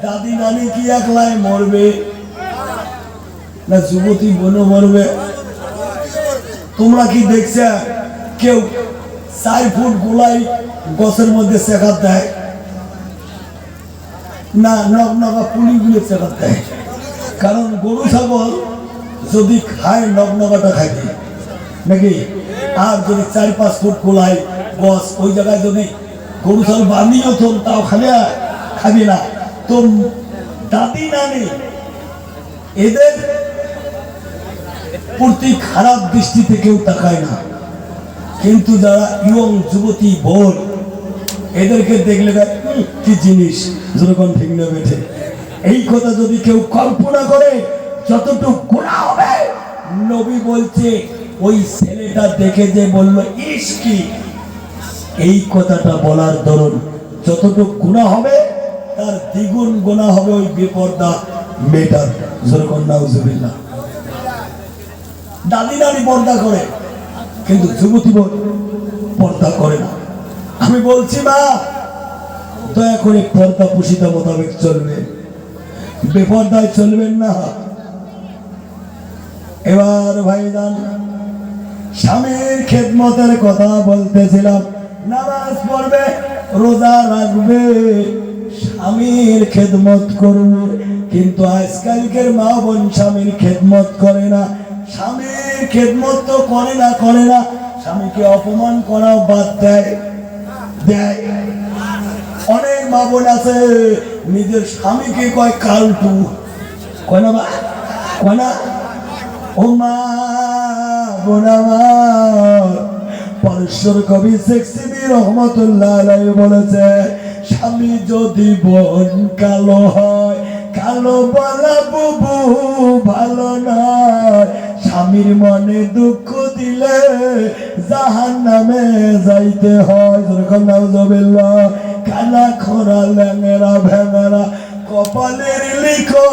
দাদি নানি কি একলাই মরবে না যুবতী বোনও মরবে? তোমরা কি দেখছে কেউ 4 ফুট গোলাই গছের মধ্যে চেকাত দেয় না? নগনগা পুলিগুলো চেকাত দেয়। কারণ গরু ছাগল যদি খায় নগনগাটা খাইবে নাকি? আর যদি 4-5 ফুট গোলাই গছ ওই জায়গায় যদি গরু ছাগল বাঁধিও তো তাও খাবে না। তো দাদি নানি এদের প্রতি খারাপ দৃষ্টিতে কেউ তাকায় না, কিন্তু যারা ইয়ং যুবতী বোন এদেরকে দেখলে কি জিনিস, যেরকম ঠিক না বেঠে। এই কথা যদি কেউ কল্পনা করে যতটুকু গুনাহ হবে, নবী বলছে ওই ছেলেটা দেখে যে বলল ইস কি, এই কথাটা বলার দরুন যতটুকু গুনাহ হবে তার দ্বিগুণ গুনাহ হবে ওই বেপরদা মেয়েটার। যেরকম নাউজুবিল্লাহ। দাদি নানি পর্দা করে কিন্তু যুবতী বোন পর্দা করে না। আমি বলছি মা, দয়া করে পর্দা পুশিতা মোতাবেক চলবেন, বেপর্দায় চলবেন না। এবার ভাইজান, স্বামীর খেদমতের কথা বলতেছিলাম। নামাজ পড়বে, রোজা রাখবে, স্বামীর খেদমত করবে, কিন্তু আজকালকের মা বোন স্বামীর খেদমত করে না। স্বামীর খেদমত তো করে না, স্বামীকে অপমান করাও বাদ দেয়। অনেক মা বোন আছে নিজের স্বামীকে কয় কালটু, কয় না? কয় না? ও মা বোন আমার, পরেশ্বর কবি শেখ সিবি রহমতুল্লাহ আলাইহি বলেছে, স্বামী যদি বোন কালো হয়, কালো বলা বুবু ভালো নয়। স্বামীর মনে দুঃখ দিলে জাহান্নামে যাইতে হয়। যেরকম নাউজুবিল্লাহ। কালা খোরা ল্যাংরা ভেঙরা কপালের লিখন,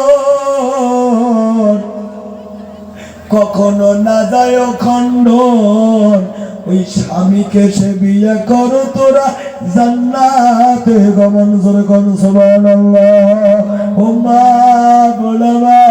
কখনো না যায় খণ্ডন। ওই স্বামীকে সে বিয়ে করো তোরা জান্নাতে গমন। যেরকম সুবহানাল্লাহ। ও মা গোলামা,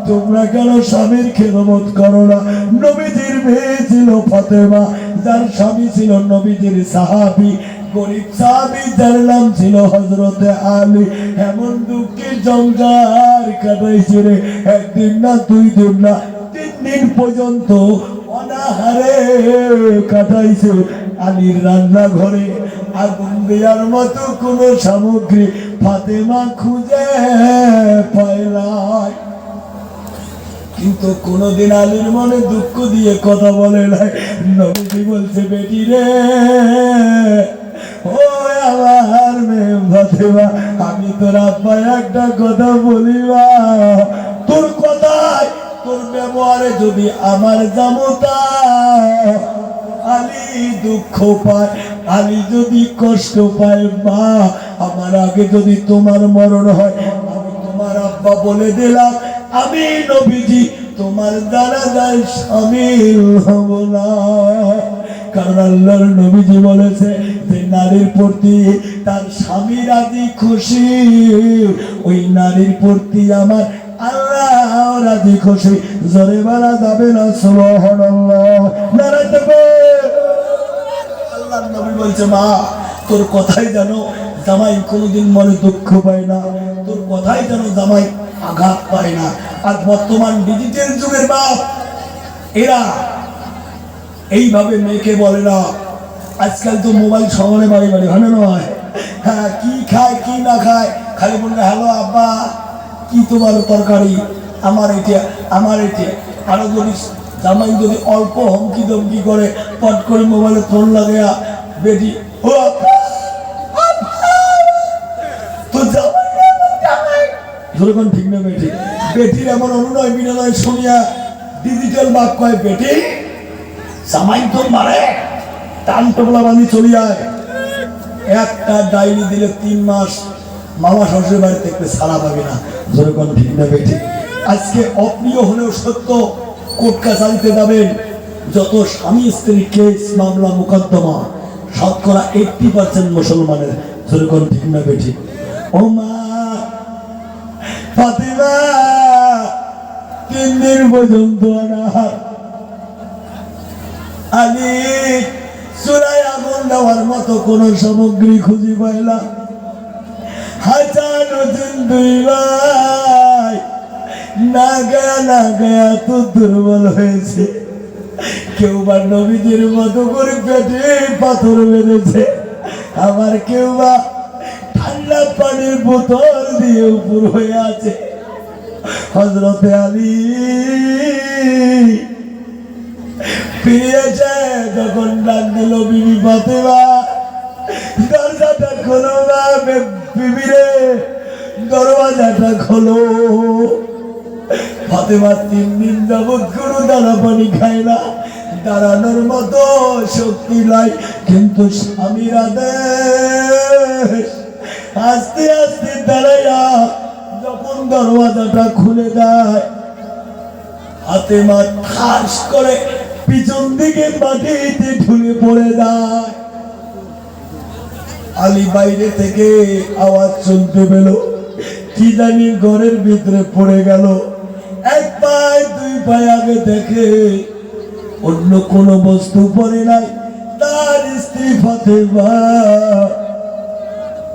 তোমরা কেন স্বামীর খেদমত করো না? নবীজির মেয়ে ছিল ফাতেমা, যার স্বামী ছিল নবীজির সাহাবী, গরিব সাহাবী, যার নাম ছিল হযরতে আলী। এমন দুঃখের জঞ্জার কাটাইছে রে, একদিন না, 2 দিন না, 3 দিন পর্যন্ত অনাহারে কাটাইছে। আলীর রান্নাঘরে আগুন দেওয়ার মতো কোন সামগ্রী ফাতেমা খুঁজে পাইলাই, কিন্তু কোনদিন আলীর মনে দুঃখ দিয়ে কথা বলে নাই। নবীজি বলছে, বেটি রে, ও আমার মেয়ে ফাতেমা, আমি তোর আব্বা একটা কথা বলিবা, তোর কথায় তোর ব্যবহারে যদি আমার জামতা আলী দুঃখ পায়, আলী যদি কষ্ট পায়, মা আমার আগে যদি তোমার মরণ হয়, আমি তোমার আব্বা বলে দিলাম, আমি নবীজি তোমার জানাজায় শামিল হব না। কারণ আল্লাহর নবীজি বলেছে যে নারীর প্রতি তার স্বামী রাজি খুশি, ওই নারীর প্রতি আমার আল্লাহ রাজি খুশি। জোরে বলা যাবে না সুবহানাল্লাহ। নারায়ে তাকবীর। আল্লাহর নবী বলছে, মা তোর কথাই জানো জামাই কোনোদিন মনে দুঃখ পায় না, তোর কথাই জানো জামাই আঘাত পায় না। আর বর্তমান ডিজিটাল যুগের বাপ এরা এইভাবে মেয়েকে বলে না। আজকাল তো মোবাইল শহরে বাড়ি বাড়ি, হয় না নয়? হ্যাঁ, কি খায় কি না খায় খালি বললে, হ্যালো আব্বা কি তোমার তরকারি, আমার এটা আমার এটা। আরো যদি জামাই যদি অল্প হুমকি দমকি করে, পট করে মোবাইলে ফোন লাগে, বেটি ও তো জামাই ঠিক না বেটি? বেটির এমন অনুনয় বিনয় শুনিয়া ডিজিটাল বাপ কয়, বেটি জামাই তো মারে, টান টোপলা বাঁধি চলিয়ায়। একটা ডায়েরি দিলে 3 মাস মামা শ্বশুর বাড়িতে একটু সারা পাবে না, যেরকম ঠিক না বেঠি। আজকে অপ্রিয় হলেও সত্য, কোর্ট কাছারিতে যাবেন, যত স্বামী স্ত্রীর কেস মামলা মোকদ্দমা শতকরা 80% মুসলমানের, যেরকম ঠিক না বেঠি। ও মা ফাতিমা 3 দিন পর্যন্ত অনাহার, আলী চুলায় আগুন দেওয়ার মতো কোন সামগ্রী খুঁজে পাইলাম। হাসান হোসেন 2 ভাই না গায়া তো দুর্বল হয়েছে, কেউ বা নবীজির মতো করে পেটে পাথর বেঁধেছে, আবার কেউ বা ঠান্ডা পানির বোতল দিয়ে উপর হয়ে আছে। হযরতে আলী ফিরেছে, যখন ডাক দিল বিবি ফাতেমা, দরজাটা খোলো না বিবি রে, দরওয়াজাটা খোলো। ফাতেমা 3 দিন যাবৎ কোনো দানা পানি খায় না, দাঁড়ানোর মতো শক্তি নাই, কিন্তু স্বামীর আদেশ আস্তে আস্তে দাঁড়াইয়া যখন দরওয়াজাটা খুলে দেয়, ফাতেমা ঠাস করে পিছন দিকে মাটিতে ঢুলে পড়ে যায়। আলী বাইরে থেকে আওয়াজ শুনতে পেল, কি জানি ঘরের ভিতরে পড়ে গেল। 1 পায়ে 2 পায়ে আগে দেখে অন্য কোনো বস্তু পড়ে নাই, তার স্ত্রী ফাতেমা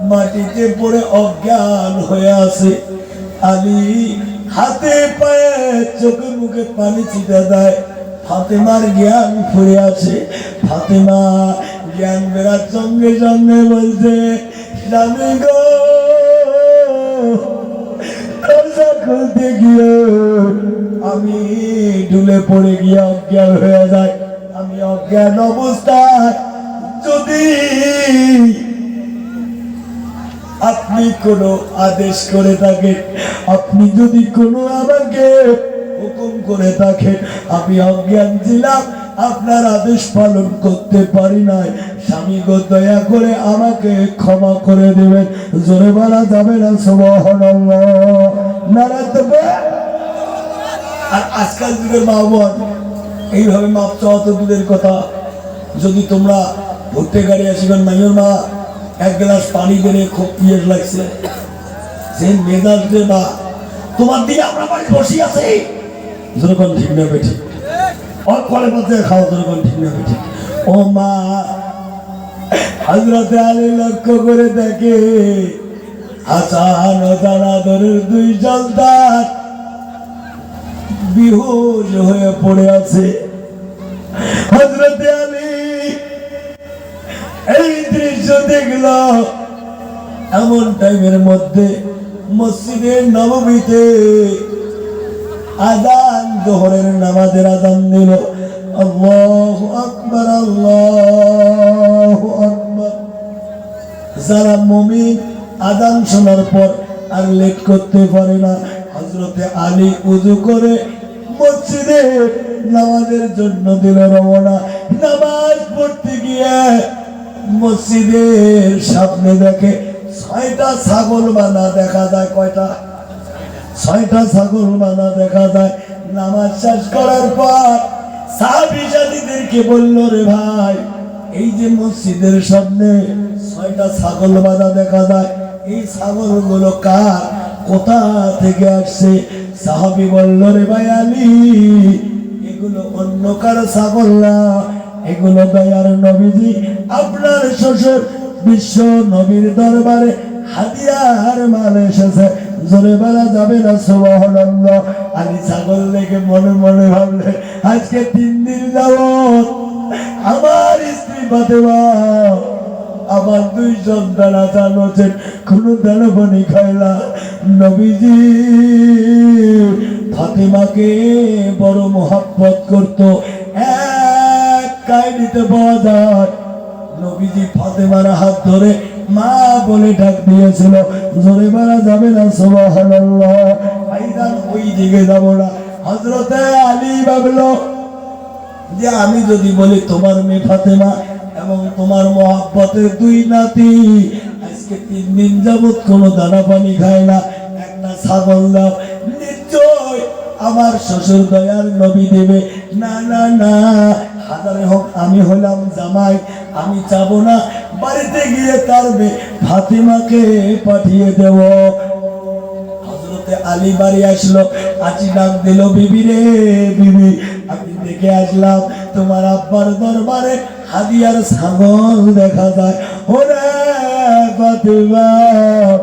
মাটিতে পড়ে অজ্ঞান হয়ে আছে। আলী হাতে পায়ে চোখে মুখে পানি ছিটা দেয়, ফাতেমার জ্ঞান ফিরে আছে। ফাতেমা জ্ঞান ফেরার সঙ্গে সঙ্গে বলছে, স্বামী গো, দরজা খুলতে গিয়ে আমি ঢুলে পড়ে গিয়ে অজ্ঞান হয়ে যায়। আমি অজ্ঞান অবস্থায় যদি আপনি কোনো আদেশ করে থাকেন, আপনি যদি কোনো আমাকে হুকুম করে থাকেন, আমি অজ্ঞান ছিলাম, আপনার আদেশ পালন করতে পারি নাই, স্বামী গো দয়া করে আমাকে ক্ষমা করে দেবেন। জোরে বলা যাবে না সুবহানাল্লাহ, নারায়ে তাকবীর। আর আজকাল যুগের মা বোন এইভাবে মাপ চাওয়া তো দূরের কথা, যদি তোমরা ভর্তি গাড়ি আসিবেন, মাইয়ের মা 1 গ্লাস পানি দেনে খুব পিয়াস লাগছে, যে মেজাজ দে বা তোমার দিকে আমরা বাড়ি বসি আছে, যেরকম ঠিক না বেঠি, ওর কলে পাতে খাওয়া, যেরকম ঠিক না বেঠি। ও মা, হযরতে আলী লক্ষ্য করে দেখে হাসান ও জানাদরের 2 সন্তান বেহুশ হয়ে পড়ে আছে। হযরতে আলী এই দৃশ্য দেখল, এমন টাইমের মধ্যে মসজিদে নববীতে আযান, জোহরের নামাজের আযান দিল। আল্লাহু আকবার, আল্লাহু আকবার। যারা মুমিন আযান শোনার পর আর লেট করতে পারে না, হযরতে আলী ওযু করে মসজিদে নামাজের জন্য দিল রওনা। নামাজ পড়তে গিয়ে মসজিদের সামনে দেখে 6টা ছাগল বাঁধা দেখা যায়। কয়টা? 6টা ছাগল বাঁধা দেখা যায়। নামাজ শেষ করার পর সাহাবী সাথীদেরকে বলল, রে ভাই, এই যে মসজিদের সামনে 6টা ছাগল বাঁধা দেখা যায়, এই ছাগলগুলো কার, কোথা থেকে আসছে? সাহাবী বলল, রে ভাই আলী, এগুলো অন্য কারো ছাগল না, এগুলো দয়ার নবীজি আপনার শ্বশুর বিশ্ব নবীর দরবারে হাদিয়ার মাল এসেছে। জোরে বলা যাবে না সুবহানাল্লাহ। আলী ছাগল দেখে মনে মনে ভাবলে, আজকে 3 দিন যাবত আমার স্ত্রী ফাতেমা, আমার 2 সন্তান আছেন, কোনো দানবনি খাইলা। নবীজি ফাতেমাকে বড় মোহাব্বত করত। এক কাহিনীতে পাওয়া যায়, নবীজি ফাতেমার হাত ধরে মা বলে ডাক দিয়েছিল। জোরে বলা যাবে না সুবহানাল্লাহ। ভাইজান, ওই দিকে যাব না। হযরতে আলী ভাবলো যে আমি যদি বলি তোমার মেয়ে ফাতেমা এবং তোমার মোহাব্বতের 2 নাতি, আজকে 3 দিন যাবত কোনো দানা পানি খায় না, একটা ছাগল দাও। নিশ্চয় আমার শ্বশুর দয়ার নবী দেবে। না না না, হাজারে হোক আমি হলাম জামাই, আমি চাবো না। বাড়িতে গিয়ে তার মেয়ে ফাতেমাকে পাঠিয়ে দেব। হযরতে আলী বাড়ি আসলো, আছি ডাক দিল, বিবি রে বিবি, আমি দেখে আসলাম তোমার আব্বার দরবারে হাদিয়ার ছাগল দেখা যায়। ওরে ফাতেমা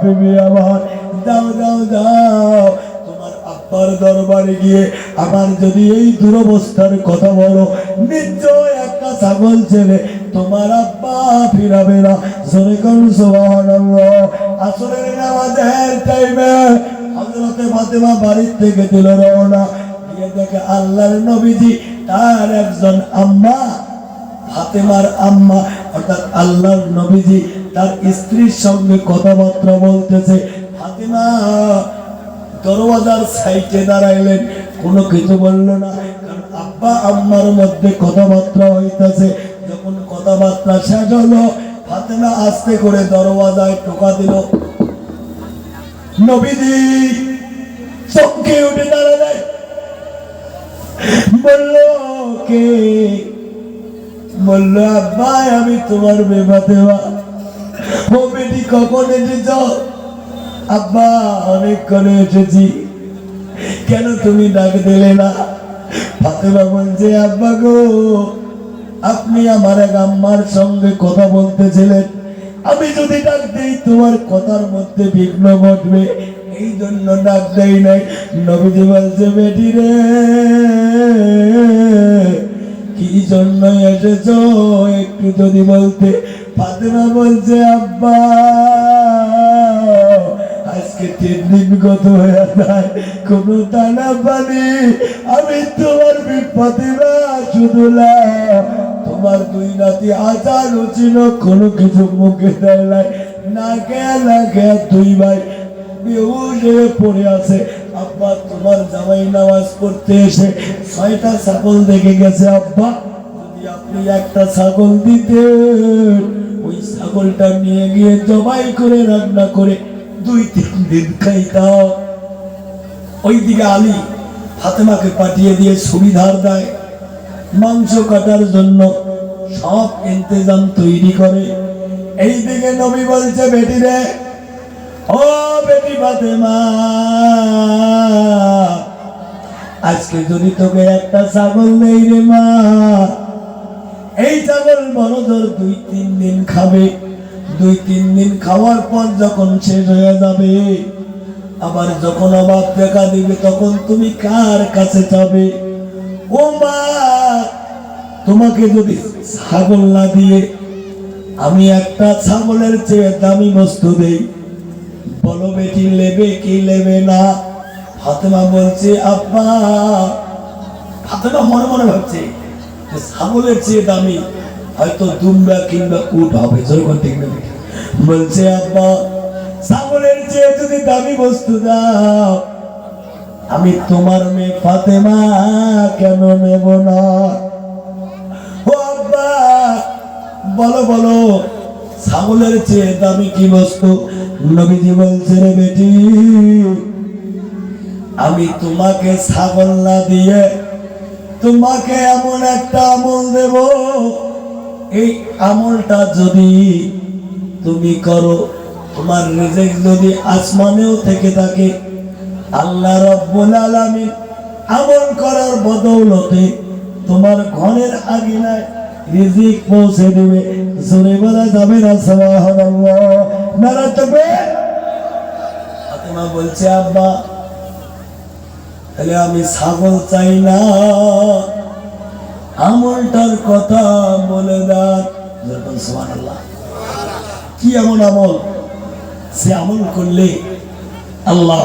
বিবি আমার, যাও যাও যাও, তোমার আব্বার দরবারে গিয়ে আমার যদি এই দুরবস্থার কথা বলো, নিশ্চয় একটা ছাগল ছেলে তোমার আব্বা ফিরাবে না। জোরে কোন সুবহানাল্লাহ। আসরের নামাজের টাইমে হযরতে ফাতেমা বাড়ির থেকে দিল রওনা, গিয়ে দেখে আল্লাহর নবীজি তার একজন আম্মা, ফাতেমার আম্মা অর্থাৎ আল্লাহর নবীজি তার স্ত্রীর সঙ্গে কথাবার্তা বলতেছে। ফাতেমা দরওয়াজার সাইডে দাঁড়াইলেন, কোনো কিছু বলল না, কারণ আব্বা আম্মার মধ্যে কথাবার্তা হইতেছে। যখন কথাবার্তা শেষ হলো, ফাতেমা আস্তে করে দরওয়াজায় টোকা দিল। নবীজি চমকে উঠে দাঁড়ালেন, বলল কে? বলল আব্বা আমি তোমার মেয়ে ফাতেমা। ও বেটি কখন এসেছ? আব্বা অনেকক্ষণে এসেছি। কেন তুমি ডাক দিলে না? ফাতেমা বলছে আব্বা গো, আপনি আমার এক আম্মার সঙ্গে কথা বলতেছিলেন, আমি যদি ডাক দেই তোমার কথার মধ্যে বিঘ্ন ঘটবে, এই জন্য ডাক দেই নাই। নবীজি বলছে বেটি রে কি জন্য এসেছো একটু যদি বলতে। ফাতেমা বলছে আব্বা আজকে 3 দিন গত হয়ে যায়, কোনো দানা পানি আমি তোমার ফাতেমা শুধু না তোমার 2 নাতি আচার ছিল, কোনো কিছু মুখে দেয় নাই, না খেয়া না খেয়া 2 ভাই বেহুশ হয়ে পড়ে আছে। আব্বা তোমার জামাই নামাজ পড়তে এসে 6টা ছাগল দেখে গেছে। আব্বা যদি আপনি একটা ছাগল দিতেন, ওই ছাগলটা নিয়ে গিয়ে জবাই করে রান্না করে 2-3 দিন খাইতাম। ওইদিকে আলী ফাতেমাকে পাঠিয়ে দিয়ে ছুরি ধার দেয়, মাংস কাটার জন্য সব ইন্তজাম তৈরি করে। এইদিকে নবী বলছে বেটি রে, ও বেটি ফাতেমা, আজকে যদি তোকে একটা ছাগল নেই রে মা, এই ছাগল বড় জোর 2-3 দিন খাবে। 2-3 দিন খাওয়ার পর যখন শেষ হয়ে যাবে, আবার যখন অভাব দেখা দিবে, তখন তুমি কার কাছে যাবে? ও মা, তোমাকে যদি ছাগল না দিয়ে আমি একটা ছাগলের চেয়ে দামি বস্তু দেই, বলো বেটি নেবে কি নেবে না? ফাতেমা বলছে আব্বা, ফাতেমা মনে মনে ভাবছে ছাগলের চেয়ে দামি হয়তো দুম্বা কিংবা উট হবে। যখন ঠিক না, বলছে আব্বা ছাগলের চেয়ে যদি দামি বস্তু দাও, আমি তোমার মেয়ে ফাতেমা কেন নেব না? ও আব্বা বলো বলো, ছাগলের চেয়ে দামি কি বস্তু? নবীজি বলছে রে বেটি, আমি তোমাকে ছাগল না দিয়ে তোমাকে এমন একটা আমল দেব, এই আমলটা যদি তুমি করো, তোমার রিজিক যদি আসমানেও থেকে থাকে, আল্লাহ রাব্বুল আলামিন আমল করার বদৌলতে তোমার ঘরের আঙিনায় রিজিক পৌঁছে দেবে। জোরে বলা যাবে না সুবহানাল্লাহ, নারা তাকবীর। ফাতেমা বলছে আব্বা তাহলে আমি ছাগল চাই না, আমলটার কথা বলে দাও। সুবহানাল্লাহ, কি এমন আমল সে আমল করলে আল্লাহ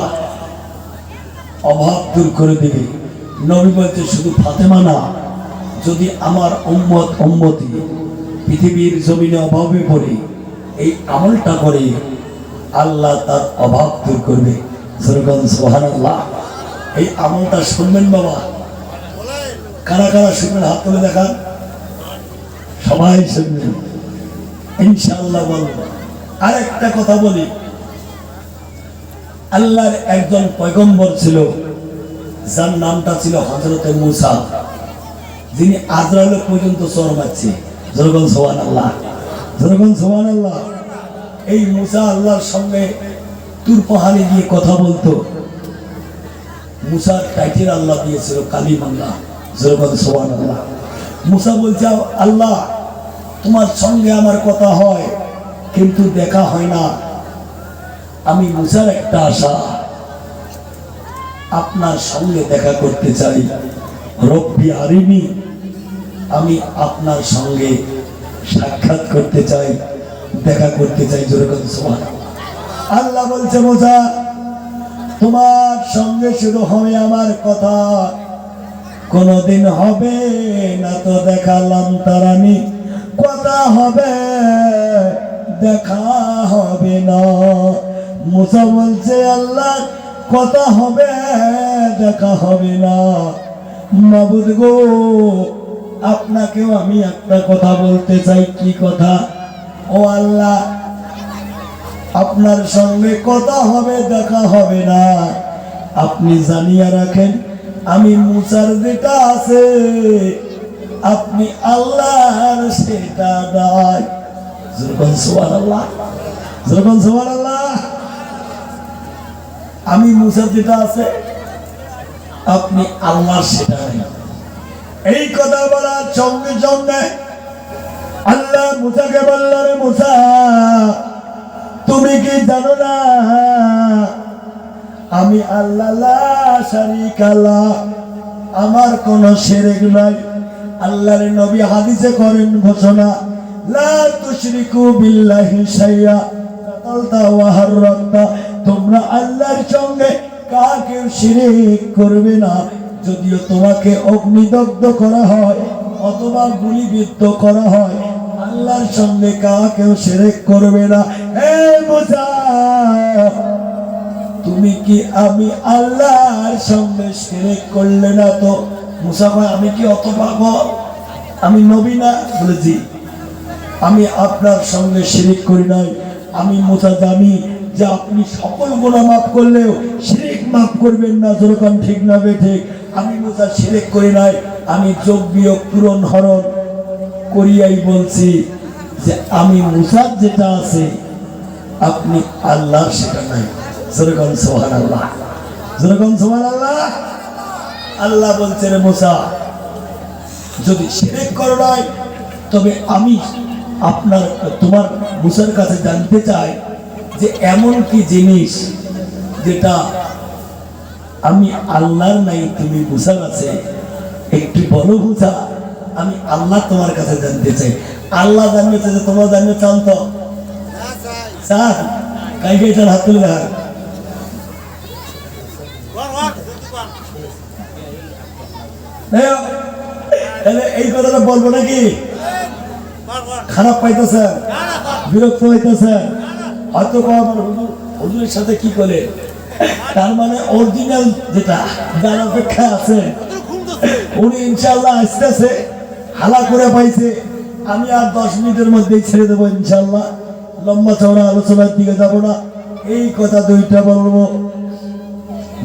অভাব দূর করে দেবে? নবী বলতে শুধু ফাতেমা না, যদি আমার উম্মতি পৃথিবীর জমিনে অভাবে পড়ে এই আমলটা করে, আল্লাহ তার অভাব দূর করবে। সুবহানাল্লাহ। এই আমলটা শুনবেন বাবা, কারা কারা শুনবেন হাত তুলে দেখান। সবাই শুনবেন ইনশাআল্লাহ। বলবো আরেকটা কথা বলি, আল্লাহর একজন পয়গম্বর ছিল, যার নামটা ছিল হযরতে মূসা, যিনি আজরাইল পর্যন্ত চর মারছে। যখন সুবহানাল্লাহ, যখন সুবহানাল্লাহ। এই মূসা আল্লাহর সঙ্গে তুর পাহাড়ে গিয়ে কথা বলতো। মূসার টাইটেল আল্লাহ দিয়েছিল কালিমাল্লাহ। যখন সুবহানাল্লাহ। মূসা বলছে, আল্লাহ তোমার সঙ্গে আমার কথা হয় কিন্তু দেখা হয় না। আমি মূসার একটা আশা, আপনার সঙ্গে দেখা করতে চাই। রব্বি আরিনি, আমি আপনার সঙ্গে সাক্ষাৎ করতে চাই, দেখা করতে চাই। যেরকম সুবহানাল্লাহ। আল্লাহ বলছে, মূসা তোমার সঙ্গে শুরু হবে আমার কথা, কোনদিন হবে না তো দেখালাম তারানি, কথা হবে দেখা হবে না। মূসা বলছে, আল্লাহ কথা হবে দেখা হবে না। মাবুদ গো, আপনাকেও আমি একটা কথা বলতে চাই। কি কথা? ও আল্লাহ, আপনার সঙ্গে কথা হবে দেখা হবে না, আপনি জানিয়ে রাখেন আমি মূসার যেটা আছে আপনি আল্লাহর সেটা নাই। যখন সুবহানাল্লাহ, যখন সুবহানাল্লাহ। আমি মূসার যেটা আছে আপনি আল্লাহর সেটা নাই। এই কথা বলার সঙ্গে সঙ্গে আল্লাহ মূসাকে বলল, রে মূসা, তুমি কি জানো না আমি আল্লাহ লা শারীকা লাহ, আমার কোন শিরক নাই। আল্লাহর নবী হাদিসে করেন ঘোষণা, লা তুশরিকু বিল্লাহি শাইয়া কাতালতা ওয়া হাররামতা, তোমরা আল্লাহর সঙ্গে কাকে শিরক করবে না। যদিও তোমাকে অগ্নিদগ্ধ করা হয় অথবা গুলিবিদ্ধ করা হয়, আল্লাহর সঙ্গে কাকেও শিরক করবে না। হে মূসা, তুমি কি আমি আল্লাহর সঙ্গে শিরক করলে না তো? মূসা কয়, আমি কি অত পাগল? আমি নবী না? বলেছি আমি আপনার সঙ্গে শিরক করি নাই। আমি মূসা জানি যে আপনি সকল গুনাহ মাফ করলেও শিরক মাফ করবেন না। যেরকম ঠিক না বে ঠিক? আমি মূসা শিরক করি নাই, আমি যোগ বিয়োগ পূরণ হরণ করিয়াই বলছি যে আমি মূসার যেটা আছে আপনি আল্লাহর সেটা নাই। যেরকম সুবহানাল্লাহ, যেরকম সুবহানাল্লাহ। আল্লাহ বলছে, রে মূসা, যদি শিরক করো নাই তবে আমি তোমার মূসার কাছে জানতে চাই যে এমন কি জিনিস যেটা আমি আল্লাহর নাই তুমি মূসার আছে, একটু বলো মূসা, আমি আল্লাহ তোমার কাছে জানতে চাই। আল্লাহ জানতে চাই, তোমরা জানতে চান তো? চান? কাই কে চান? হাত তুলে দেখ। এই কথাটা বলবো নাকি? খারাপ পাইতেছে, বিরক্ত হইতেছে হয়তো? হুজুরের সাথে কি করে, তার মানে অরিজিনাল যেটা যার অপেক্ষা আছে উনি ইনশাল্লাহ আসতেছে, হালা করে পাইছে। আমি আর 10 মিনিটের মধ্যেই ছেড়ে দেবো ইনশাল্লাহ, লম্বা চওড়া আলোচনার দিকে যাব না। এই কথা দুইটা বলবো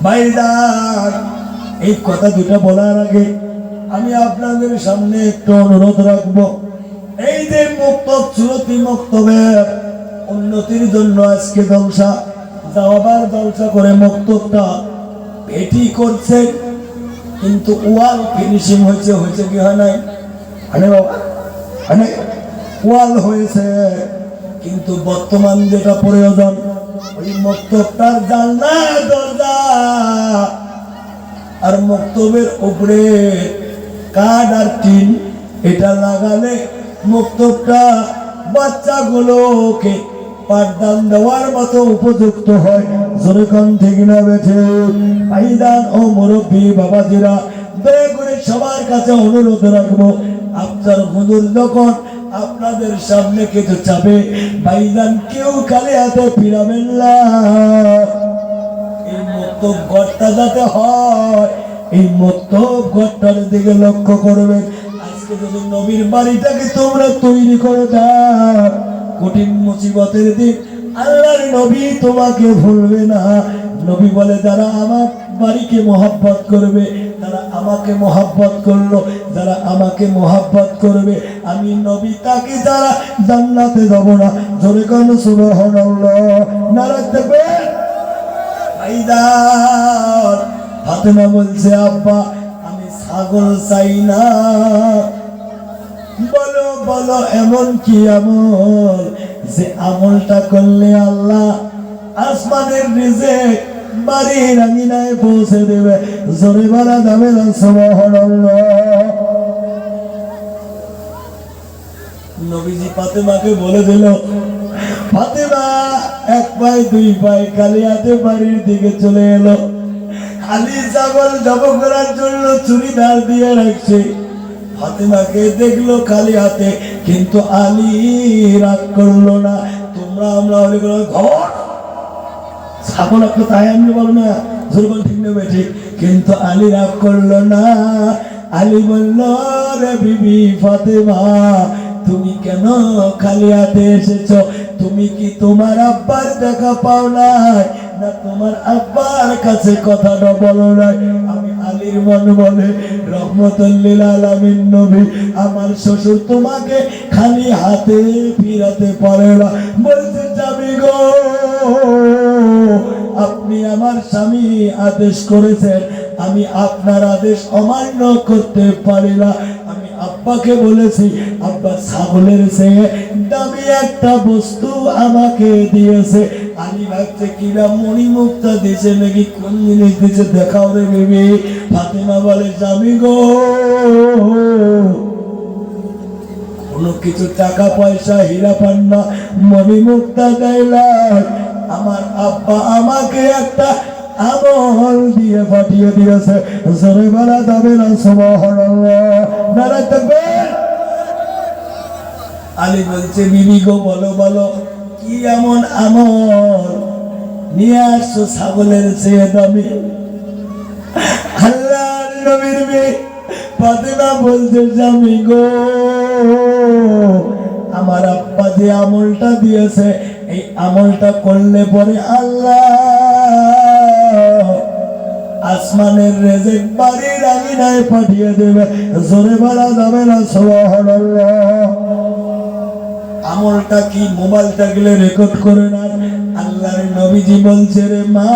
ভাইজান। এই কথা দুইটা বলার আগে আমি আপনাদের সামনে একটু অনুরোধ রাখবো। এই যে মক্তব, সুরতি মক্তবের উন্নতির জন্য আজকে জলসা, যাওয়াবার জলসা করে মক্তবটা এটি করছে, কিন্তু ওয়াল ফিনিশিং হয়েছে, হয়েছে কি হয় নাই? মানে বাবা, মানে ওয়াল হয়েছে, কিন্তু বর্তমান যেটা প্রয়োজন ওই মক্তবটার জানলা দরজা আর মক্তবের উপরে কাঠ আর টিন, এটা লাগালে মক্তবটা বাচ্চাগুলোকে পাঠদান দেওয়ার মতো উপযুক্ত হয়। যেরকম ঠিক না বেঠে? ভাইদান ও মুরব্বী বাবাজিরা, দয়া করে সবার কাছে অনুরোধ রাখবো, আপনার হুজুর যখন আপনাদের সামনে কিছু চাবে, ভাইদান কেউ খালি হাতে ফিরাবেন না। এই মক্তব ঘরটা যাতে হয়, এই মক্তব ঘরটার দিকে লক্ষ্য করবেন। আজকে যদি নবীর বাড়িটাকে তোমরা তৈরি করে দাও, কঠিন মুসিবতের দিন আল্লাহর নবী তোমাকে ভুলবে না। নবী বলে যারা আমার বাড়িকে মহব্বত করবে, যারা আমাকে মহব্বত করলো, যারা আমাকে মহব্বত করবে, আমি নবী তাকে যারা জান্নাতে যাব না। জোরে কোন সুবহানাল্লাহ, নারায়ে তাকবীর। আইদার ফাতেমা বলছে আব্বা আমি ছাগল চাই না। বলো বলো এমন কি আমল যে আমলটা করলে আল্লাহ আসমানের রিজিক বাড়ির আঙিনায় পৌঁছে দেবে। জোরে বলা যাবে না সুবহানাল্লাহ। নবীজি ফাতেমাকে বলে দিল, ফাতেমা এক পায়ে দুই পায়ে খালি হাতে বাড়ির দিকে চলে এলো। খালি ছাগল জবাই করার জন্য ছুরি ধার দিয়ে রাখছে। ফাতেমাকে দেখলো খালি হাতে, কিন্তু আলী রাগ করলো না। তোমরা আমরা হলে ঘর ছাগল একটা তাই আমি বলো না, জোরবল ঠিক নেবে ঠিক, কিন্তু আলী রাগ করলো না। আলী বলল, রে বিবি ফাতেমা তুমি কেন খালি হাতে এসেছো? তুমি কি তোমার আব্বার দেখা পাও নাই, না তোমার আব্বার কাছে কথাটা বলো নাই? আমি আলীর মন বলে, রহমতুল লিল আলামিন নবী আমার শ্বশুর তোমাকে খালি হাতে ফিরাতে পারে না। বলতে যাবি গো, আপনি আমার স্বামী আদেশ করেছেন, আমি আপনার আদেশ অমান্য করতে পারি না। আমি আব্বাকে বলেছি আব্বা ছাগলের চেয়ে দামি একটা বস্তু আমাকে দিয়েছে। আলী ভাবছে কিনা মণিমুক্তা দিয়েছে নাকি কোন জিনিস দিয়েছে দেখাও রে বেবি। ফাতেমা বলে স্বামী গো, কোনো কিছু টাকা পয়সা হীরা পান্না মণিমুক্তা দেয় না। আমার আব্বা আমাকে একটা আমল দিয়ে পাঠিয়ে দিয়েছে। জোরে বলা যাবে না সুবহানাল্লাহ, নারায়ে তাকবীর। আলী বলছে বিবি গো বলো বলো কি এমন আমল নিয়ে আসছো ছাগলের চেয়ে দামি? আল্লাহর নবীর মেয়ে ফাতেমা বলছে স্বামী গো, আমার আব্বা যে আমলটা দিয়েছে এই আমলটা করলে পরে আল্লাহ আসমানের রিজিক বাড়ির আঙিনায় পাঠিয়ে দেবে। জোরে বলা যাবে না সুবহানাল্লাহ। আমলটা কি? মোবাইলটা গেলে রেকর্ড করে না। আল্লাহর নবীজি বলছে রে মা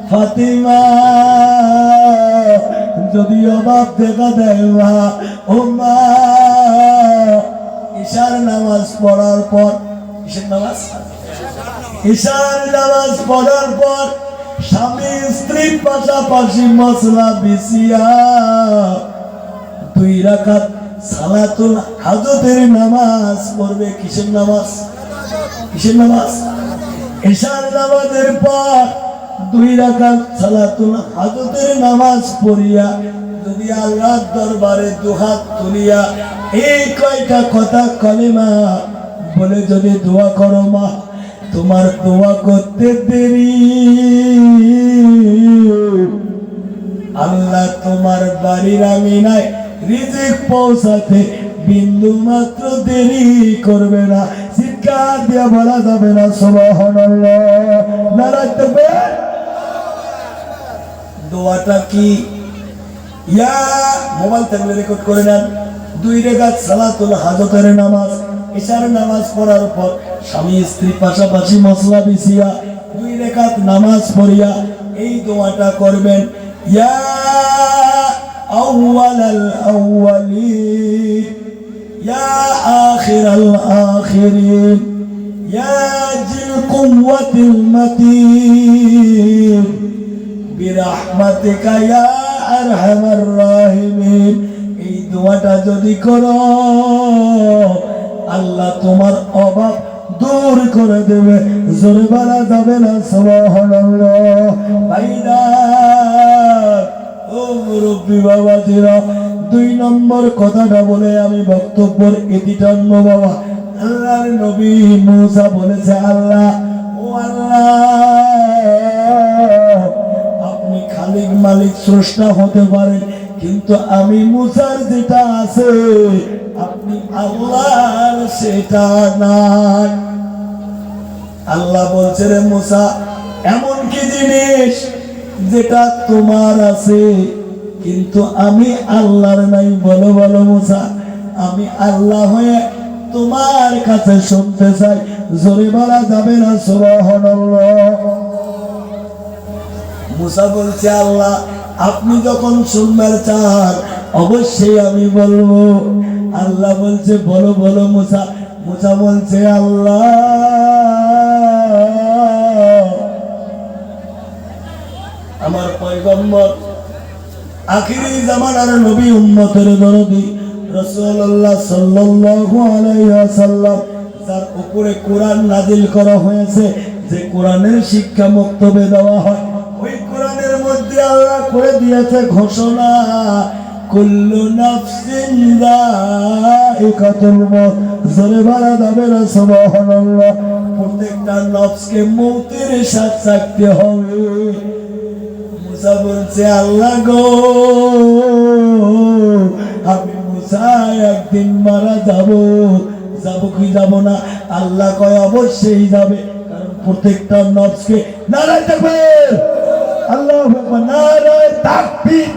ফাতিমা, যদি অভাব দেখা দেয় মা, ও মা ঈশার নামাজ পড়ার পর, ঈশার নামাজ পড়ার পর স্বামী স্ত্রীর পাশাপাশি মসলা বিছিয়া 2 রাকাত সালাতুল হাজতের নামাজ পড়বে। কিসের নামাজ? কিসের নামাজ? ঈশার নামাজের পর 2 রাকাত সালাতুল হাজতের নামাজ পড়িয়া যদি আল্লাহর দরবারে দুহাত তুলিয়া এই কয়টা কথা কলেমা বলে যদি দোয়া করো মা, তোমার দোয়া করতে দেরি আল্লাহ তোমার বাড়ির আঙিনায় রিজিক পৌঁছাতে বিন্দু মাত্র দেরি করবে না। চিৎকার দিয়া বলা যাবে না সুবহানাল্লাহ, নারায়ে তাকবীর। দোয়াটা কি? ইয়া মোবাইল থেকে রেকর্ড করে নেন। 2 রাকাত সালাতুল হাজতের নামাজ, ঈশার নামাজ পড়ার পর স্বামী স্ত্রী পাশাপাশি মসলা বিছিয়া 2 রাকাত নামাজ পড়িয়া এই দোয়াটা করবেন। ইয়া আউয়ালাল আউয়ালিন, ইয়া আখিরাল আখিরিন, ইয়া জিল কুওয়াতিল মাতিন, বিরহমাতিকা ইয়া আরহামার রাহিমিন। এই দোয়াটা যদি করো আল্লাহ তোমার অভাব দূর করে দেবে। জোরে বলা যাবে না সুবহানাল্লাহ। ভাইরা ও মুরব্বী বাবাজিরা, 2 নম্বর কথাটা বলে আমি বক্তব্যের ইতি টানব বাবা। আল্লাহর নবী মুসা বলেছে আল্লাহ, ও আল্লাহ আপনি খালিক মালিক স্রষ্টা হতে পারেন, কিন্তু আমি মুসার যেটা আছে আপনি আল্লাহর সেটা নাই। আল্লাহ বলছে রে মুসা এমন কি জিনিস যেটা তোমার আছে কিন্তু আমি আল্লাহর নাই? বলো বলো মুসা, আমি আল্লাহ হয়ে তোমার কাছে শুনতে চাই। জোরে বলা যাবে না সুবহানাল্লাহ। মুসা বলছে আল্লাহ আপনি যখন শুনবার চান অবশ্যই আমি বলবো। আল্লাহ বলছে বলো বলো মুসা। মুসা বলছে আল্লাহ আমার পয়গম্বর আখিরি জামানার নবী উম্মতের দরদি রাসূলুল্লাহ সাল্লাল্লাহু আলাইহি ওয়াসাল্লাম যার উপরে কোরআন নাজিল করা হয়েছে, যে কোরআনের শিক্ষা মক্তবে দেওয়া হয়, ওই কোরআনের মধ্যে আল্লাহ করে দিয়েছে ঘোষণা কুল্লু নাফসিন যায়িকাতুল মউত। জোরে বলা যাবে না সুবহানাল্লাহ। প্রত্যেকটা নফসকে মৌতের স্বাদ চাখতে হবে। মুসা বলছে আল্লাহ গো আমি মুসা একদিন মারা যাব কি যাব না? আল্লাহ কয় অবশ্যই যাবে, কারণ প্রত্যেকটা নফসকে নারায়ে তাকবীর, আল্লাহু আকবার, নারায়ে তাকবীর।